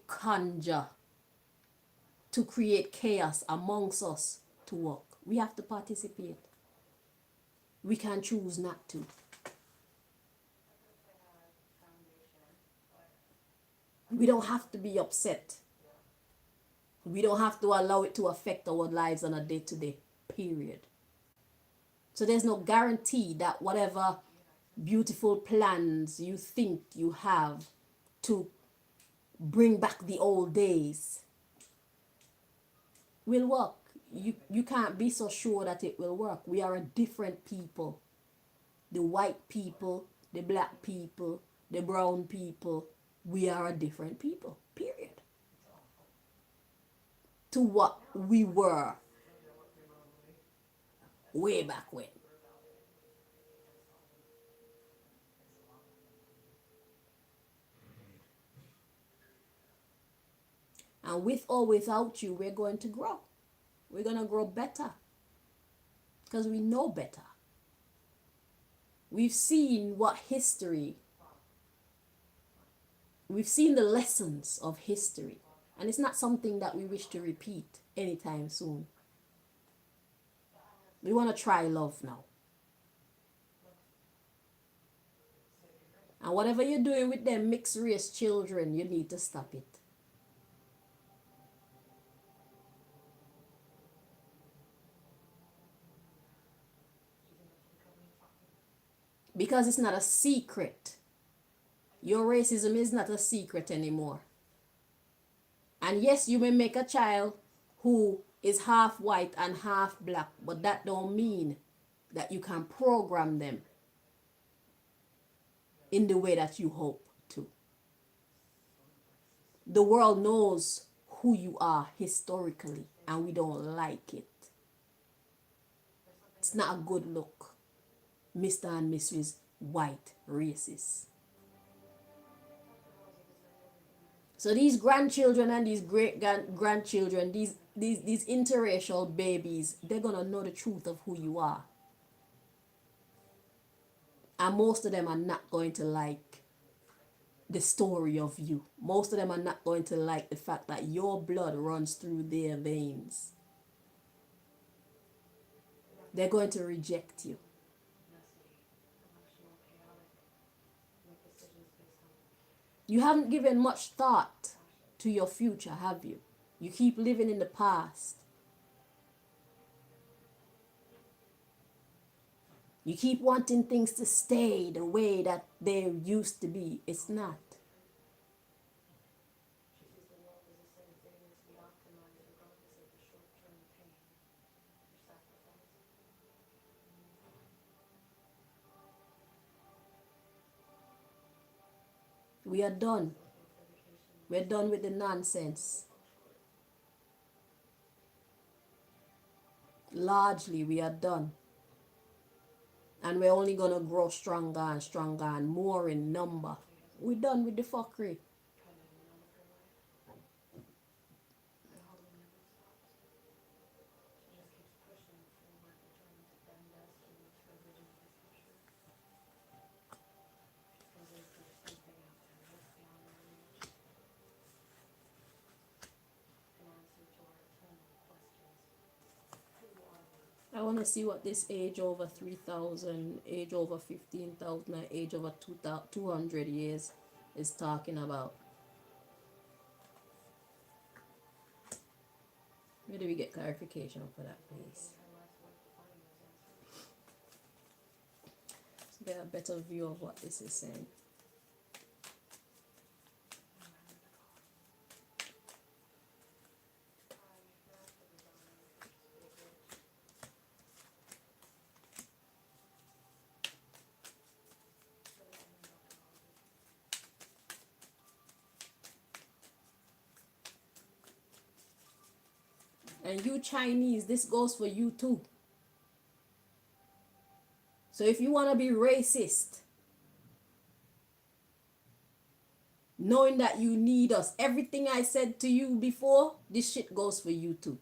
conjure to create chaos amongst us to work. We have to participate. We can choose not to. We don't have to be upset. We don't have to allow it to affect our lives on a day-to-day period. So there's no guarantee that whatever beautiful plans you think you have to bring back the old days will work. You can't be so sure that it will work. We are a different people. The white people, the black people, the brown people, we are a different people, period. To what we were way back when. And with or without you, we're going to grow. We're going to grow better because we know better. We've seen we've seen the lessons of history. And it's not something that we wish to repeat anytime soon. We want to try love now. And whatever you're doing with them mixed race children, you need to stop it. Because it's not a secret. Your racism is not a secret anymore. And yes, you may make a child who is half white and half black, but that don't mean that you can program them in the way that you hope to. The world knows who you are historically, and we don't like it. It's not a good look, Mr. and Mrs. White racists. So these grandchildren and these great grandchildren, these interracial babies, they're gonna know the truth of who you are. And most of them are not going to like the story of you. Most of them are not going to like the fact that your blood runs through their veins. They're going to reject you. You haven't given much thought to your future, have you? You keep living in the past. You keep wanting things to stay the way that they used to be. It's not. We are done. We're done with the nonsense. Largely, we are done. And we're only going to grow stronger and stronger and more in number. We're done with the fuckery. I want to see what this age over 3,000, age over 15,000, and age over 200 years is talking about. Where do we get clarification for that, please? So get a better view of what this is saying. And you Chinese, this goes for you too. So if you want to be racist, knowing that you need us, everything I said to you before, this shit goes for you too.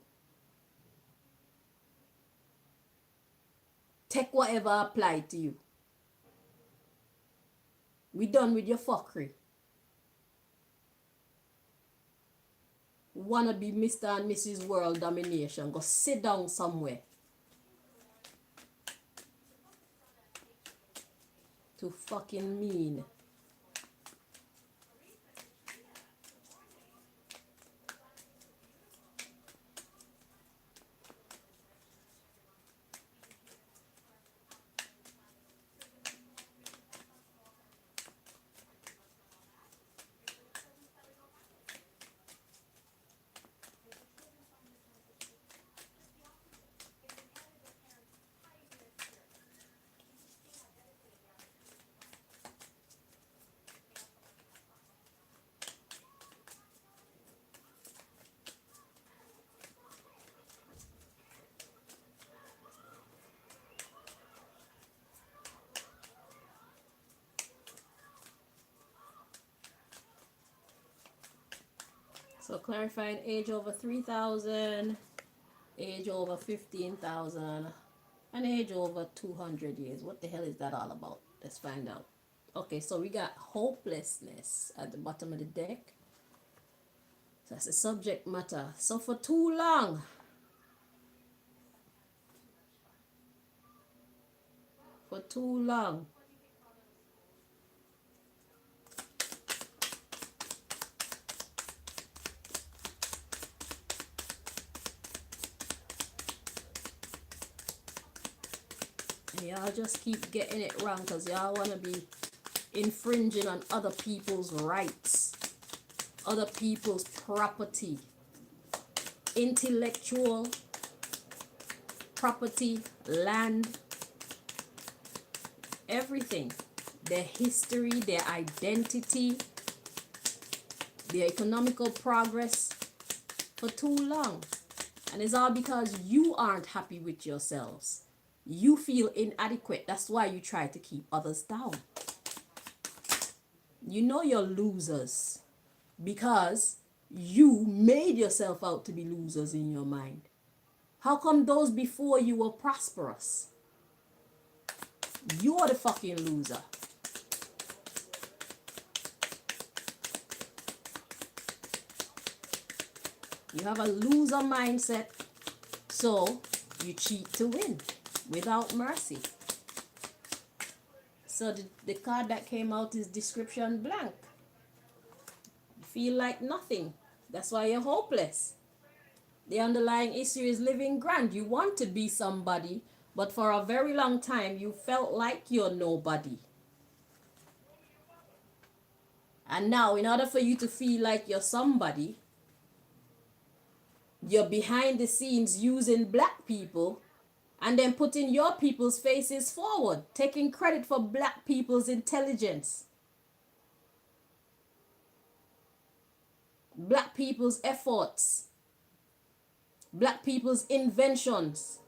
Take whatever applied to you. We done with your fuckery. Wanna be Mr. and Mrs. World Domination? Go sit down somewhere. Too fucking mean. So clarifying age over 3,000, age over 15,000, and age over 200 years. What the hell is that all about? Let's find out. Okay, so we got hopelessness at the bottom of the deck. So that's the subject matter. So for too long, y'all just keep getting it wrong because y'all want to be infringing on other people's rights. other people's property, intellectual property, land, everything, their history, their identity, their economical progress for too long. And it's all because you aren't happy with yourselves. You feel inadequate. That's why you try to keep others down. You know you're losers because you made yourself out to be losers in your mind. How come those before you were prosperous? You're the fucking loser. You have a loser mindset, so you cheat to win without mercy. So the card that came out is description blank. You feel like nothing. That's why you're hopeless. The underlying issue is living grand. You want to be somebody, but for a very long time you felt like you're nobody. And now, in order for you to feel like you're somebody, you're behind the scenes using black people and then putting your people's faces forward, taking credit for black people's intelligence, black people's efforts, black people's inventions.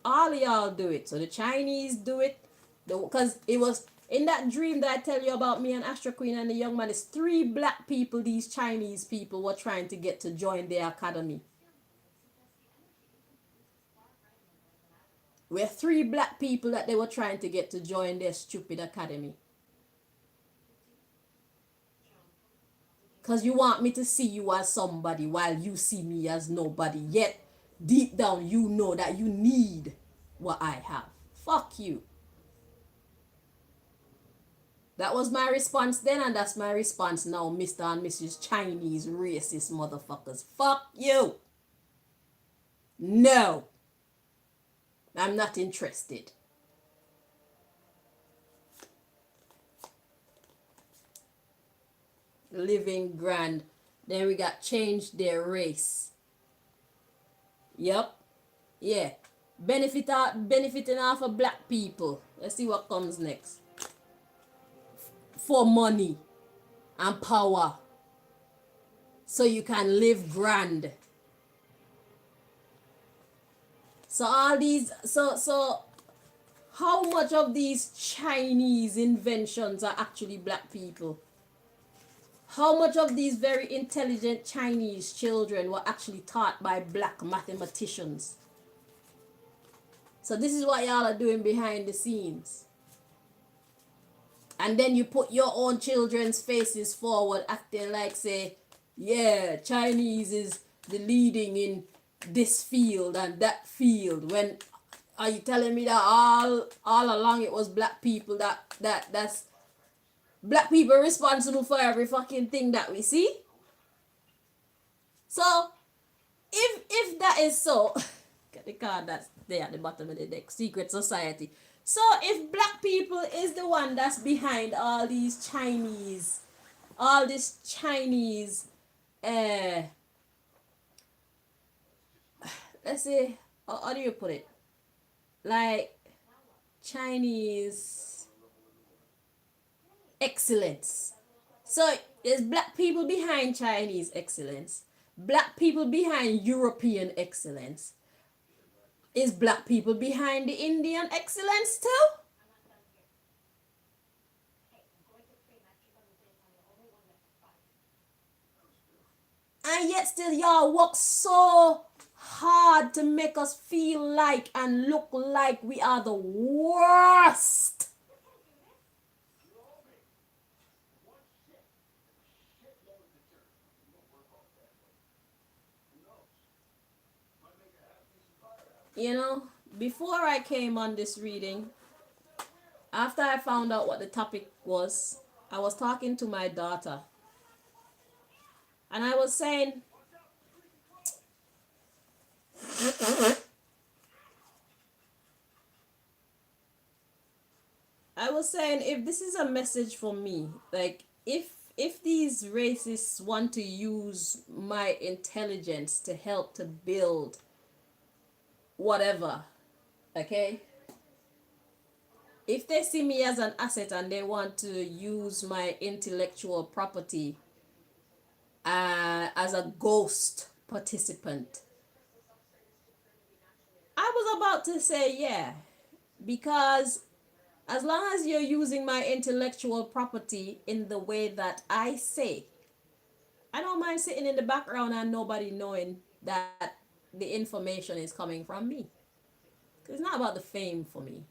All y'all do it. So the Chinese do it, because it was in that dream that I tell you about me and Astro Queen and the young man. It's 3 black people these Chinese people were trying to get to join their academy. We're 3 black people that they were trying to get to join their stupid academy. Because you want me to see you as somebody while you see me as nobody. Yet, deep down, you know that you need what I have. Fuck you. That was my response then, and that's my response now, Mr. and Mrs. Chinese racist motherfuckers. Fuck you. No. I'm not interested. Living grand. Then we got changed their race. Yep. Yeah. Benefiting off of black people. Let's see what comes next. For money and power. So you can live grand. So all these, so how much of these Chinese inventions are actually black people? How much of these very intelligent Chinese children were actually taught by black mathematicians? So this is what y'all are doing behind the scenes. And then you put your own children's faces forward, acting like, say, yeah, Chinese is the leading in this field and that field. When are you telling me that all along it was black people that's black people responsible for every fucking thing that we see? So if that is so, get the card that's there at the bottom of the deck, secret society. So if black people is the one that's behind all this Chinese, let's say, how do you put it? Like Chinese excellence. So there's black people behind Chinese excellence, black people behind European excellence. Is black people behind the Indian excellence too? And yet still y'all work so hard to make us feel like and look like we are the worst. You know, before I came on this reading, after I found out what the topic was, I was talking to my daughter. And I was saying, I was saying, if this is a message for me, like if these racists want to use my intelligence to help to build whatever, okay? If they see me as an asset and they want to use my intellectual property as a ghost participant, I was about to say yeah, because as long as you're using my intellectual property in the way that I say, I don't mind sitting in the background and nobody knowing that the information is coming from me. 'Cause it's not about the fame for me.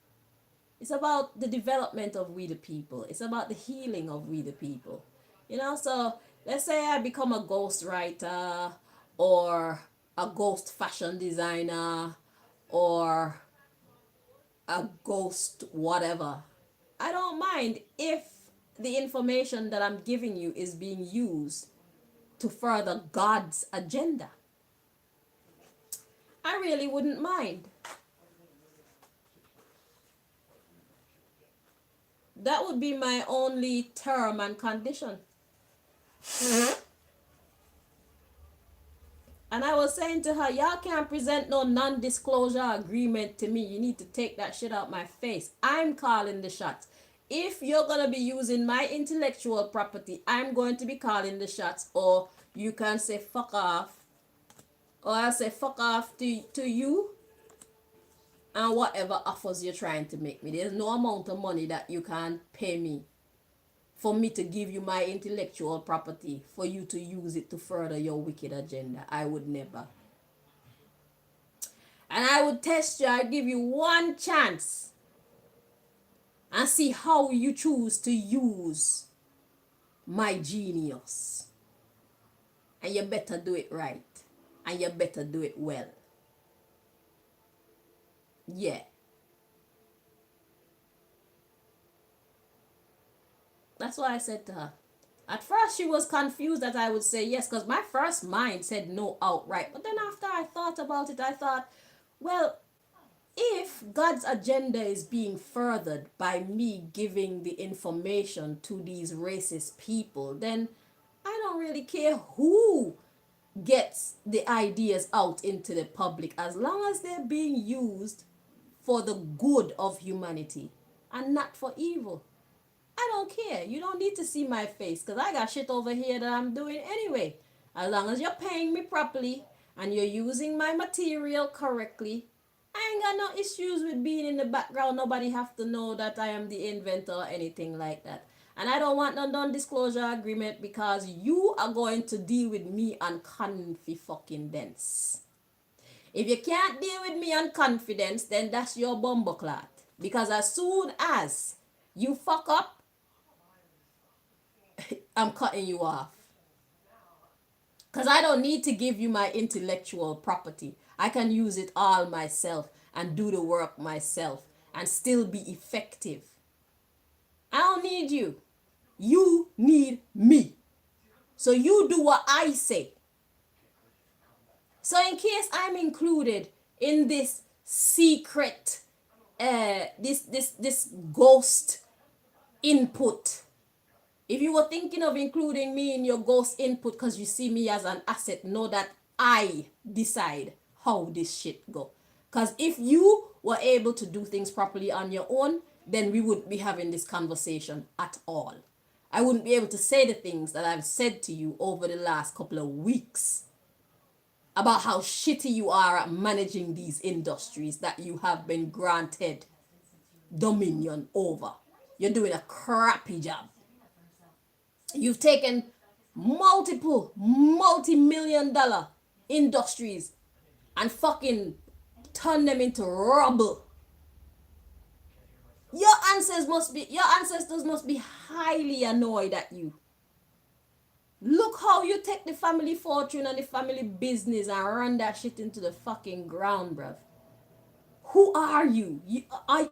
It's about the development of we the people. It's about the healing of we the people. You know, so let's say I become a ghost writer or a ghost fashion designer or a ghost whatever. I don't mind if the information that I'm giving you is being used to further God's agenda. I really wouldn't mind. That would be my only term and condition. And I was saying to her, y'all can't present no non-disclosure agreement to me. You need to take that shit out my face. I'm calling the shots. If you're going to be using my intellectual property, I'm going to be calling the shots. Or you can say fuck off. Or I'll say fuck off to you and whatever offers you're trying to make me. There's no amount of money that you can pay me for me to give you my intellectual property for you to use it to further your wicked agenda. I would never. And I would test you. I'd give you one chance and see how you choose to use my genius. And you better do it right. And you better do it well. Yeah. That's what I said to her. At first she was confused that I would say yes, because my first mind said no outright. But then after I thought about it, I thought, well, if God's agenda is being furthered by me giving the information to these racist people, then I don't really care who gets the ideas out into the public as long as they're being used for the good of humanity and not for evil. I don't care. You don't need to see my face because I got shit over here that I'm doing anyway. As long as you're paying me properly and you're using my material correctly, I ain't got no issues with being in the background. Nobody have to know that I am the inventor or anything like that. And I don't want no non-disclosure agreement because you are going to deal with me on confidence. If you can't deal with me on confidence, then that's your bumbleclot. Because as soon as you fuck up, I'm cutting you off. Because I don't need to give you my intellectual property. I can use it all myself and do the work myself and still be effective. I don't need you. You need me. So you do what I say. So in case I'm included in this secret, this ghost input, if you were thinking of including me in your ghost input because you see me as an asset, know that I decide how this shit go. Because if you were able to do things properly on your own, then we wouldn't be having this conversation at all. I wouldn't be able to say the things that I've said to you over the last couple of weeks about how shitty you are at managing these industries that you have been granted dominion over. You're doing a crappy job. You've taken multi-million-dollar industries and fucking turned them into rubble. Your ancestors must be highly annoyed at you. Look how you take the family fortune and the family business and run that shit into the fucking ground, bruv. Who are you? Are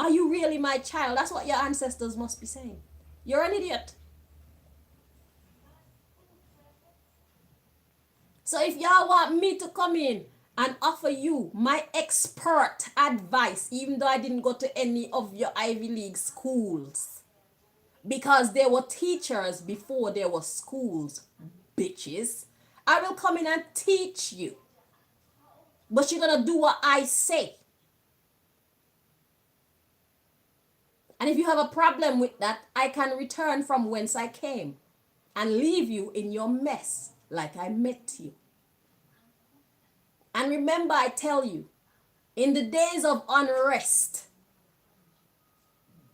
you really my child? That's what your ancestors must be saying. You're an idiot. So if y'all want me to come in and offer you my expert advice, even though I didn't go to any of your Ivy League schools. Because there were teachers before there were schools, bitches. I will come in and teach you. But you're gonna do what I say. And if you have a problem with that, I can return from whence I came and leave you in your mess like I met you. And remember, I tell you, in the days of unrest,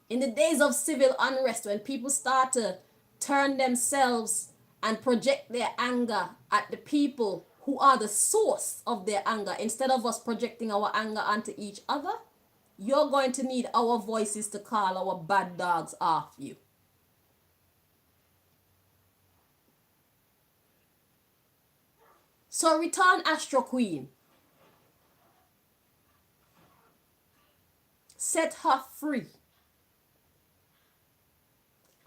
in the days of civil unrest, when people start to turn themselves and project their anger at the people who are the source of their anger, instead of us projecting our anger onto each other, you're going to need our voices to call our bad dogs off you. So return Astro Queen. Set her free.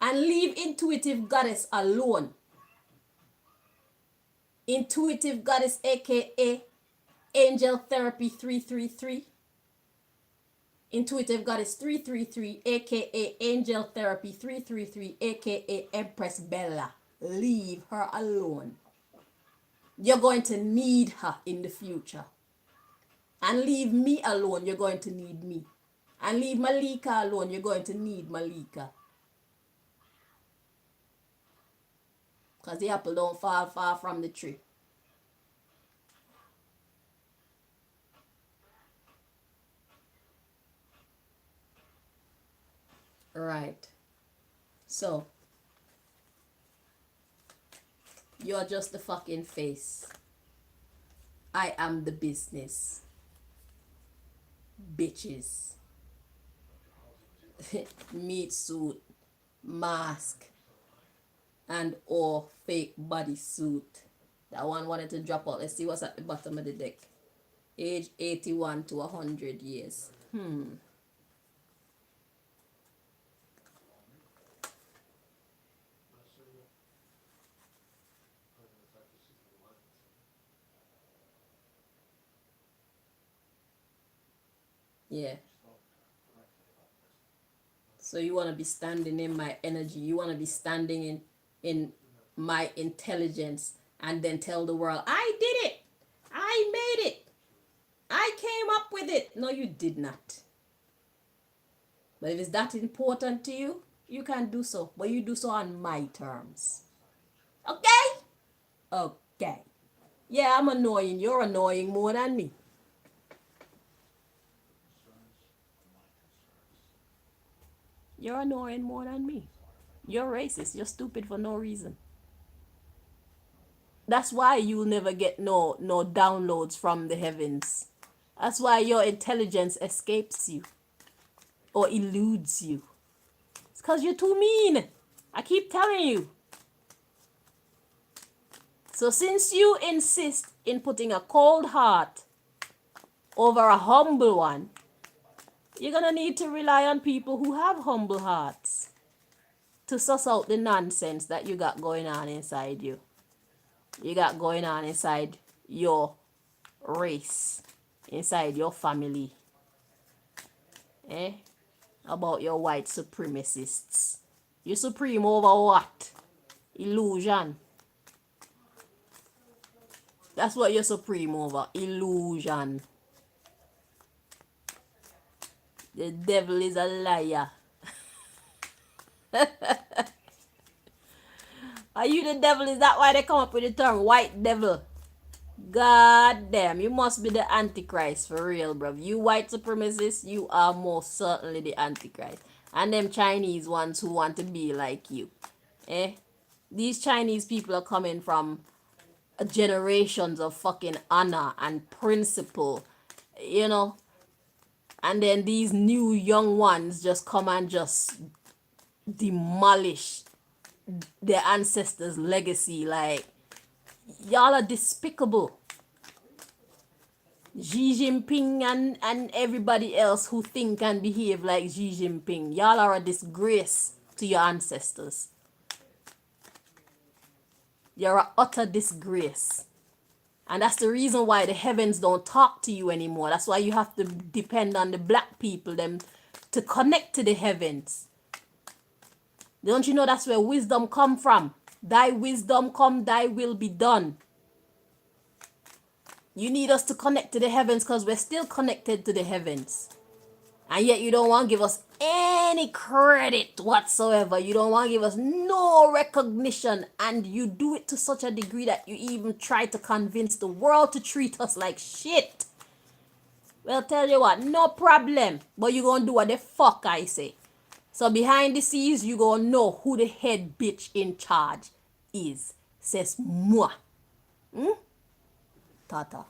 And leave Intuitive Goddess alone. Intuitive Goddess, aka Angel Therapy 333. Intuitive Goddess 333, aka Angel Therapy 333, aka Empress Bella. Leave her alone. You're going to need her in the future. And leave me alone, you're going to need me. And leave Malika alone, you're going to need Malika. Because the apple don't fall far from the tree. Right. So, you're just the fucking face. I am the business. Bitches. Meat suit, mask, and or fake bodysuit. That one wanted to drop out. Let's see what's at the bottom of the deck. Age 81 to 100 years. Yeah. So you want to be standing in my energy. You want to be standing in my intelligence and then tell the world, I did it. I made it. I came up with it. No, you did not. But if it's that important to you, you can do so. But you do so on my terms. Okay? Okay. Yeah, I'm annoying. You're annoying more than me. You're annoying more than me. You're racist. You're stupid for no reason. That's why you'll never get no downloads from the heavens. That's why your intelligence escapes you or eludes you. It's because you're too mean. I keep telling you. So since you insist in putting a cold heart over a humble one, you're going to need to rely on people who have humble hearts to suss out the nonsense that you got going on inside you. You got going on inside your race, inside your family. About your white supremacists. You supreme over what? Illusion. That's what you're supreme over. Illusion. The devil is a liar. Are you the devil? Is that why they come up with the term white devil? God damn, you must be the Antichrist for real, bro. You white supremacists, you are most certainly the Antichrist. And them Chinese ones who want to be like you. These Chinese people are coming from generations of fucking honor and principle, you know. And then these new young ones just come and just demolish their ancestors' legacy. Like, y'all are despicable. Xi Jinping and everybody else who think and behave like Xi Jinping. Y'all are a disgrace to your ancestors. You're an utter disgrace. And that's the reason why the heavens don't talk to you anymore. That's why you have to depend on the black people them to connect to the heavens. Don't you know that's where wisdom come from? Thy wisdom come, thy will be done. You need us to connect to the heavens because we're still connected to the heavens. And yet you don't want to give us any credit whatsoever. You don't want to give us no recognition. And you do it to such a degree that you even try to convince the world to treat us like shit. Well, tell you what, no problem. But you going to do what the fuck I say. So behind the scenes, you going to know who the head bitch in charge is. Says moi. Tata.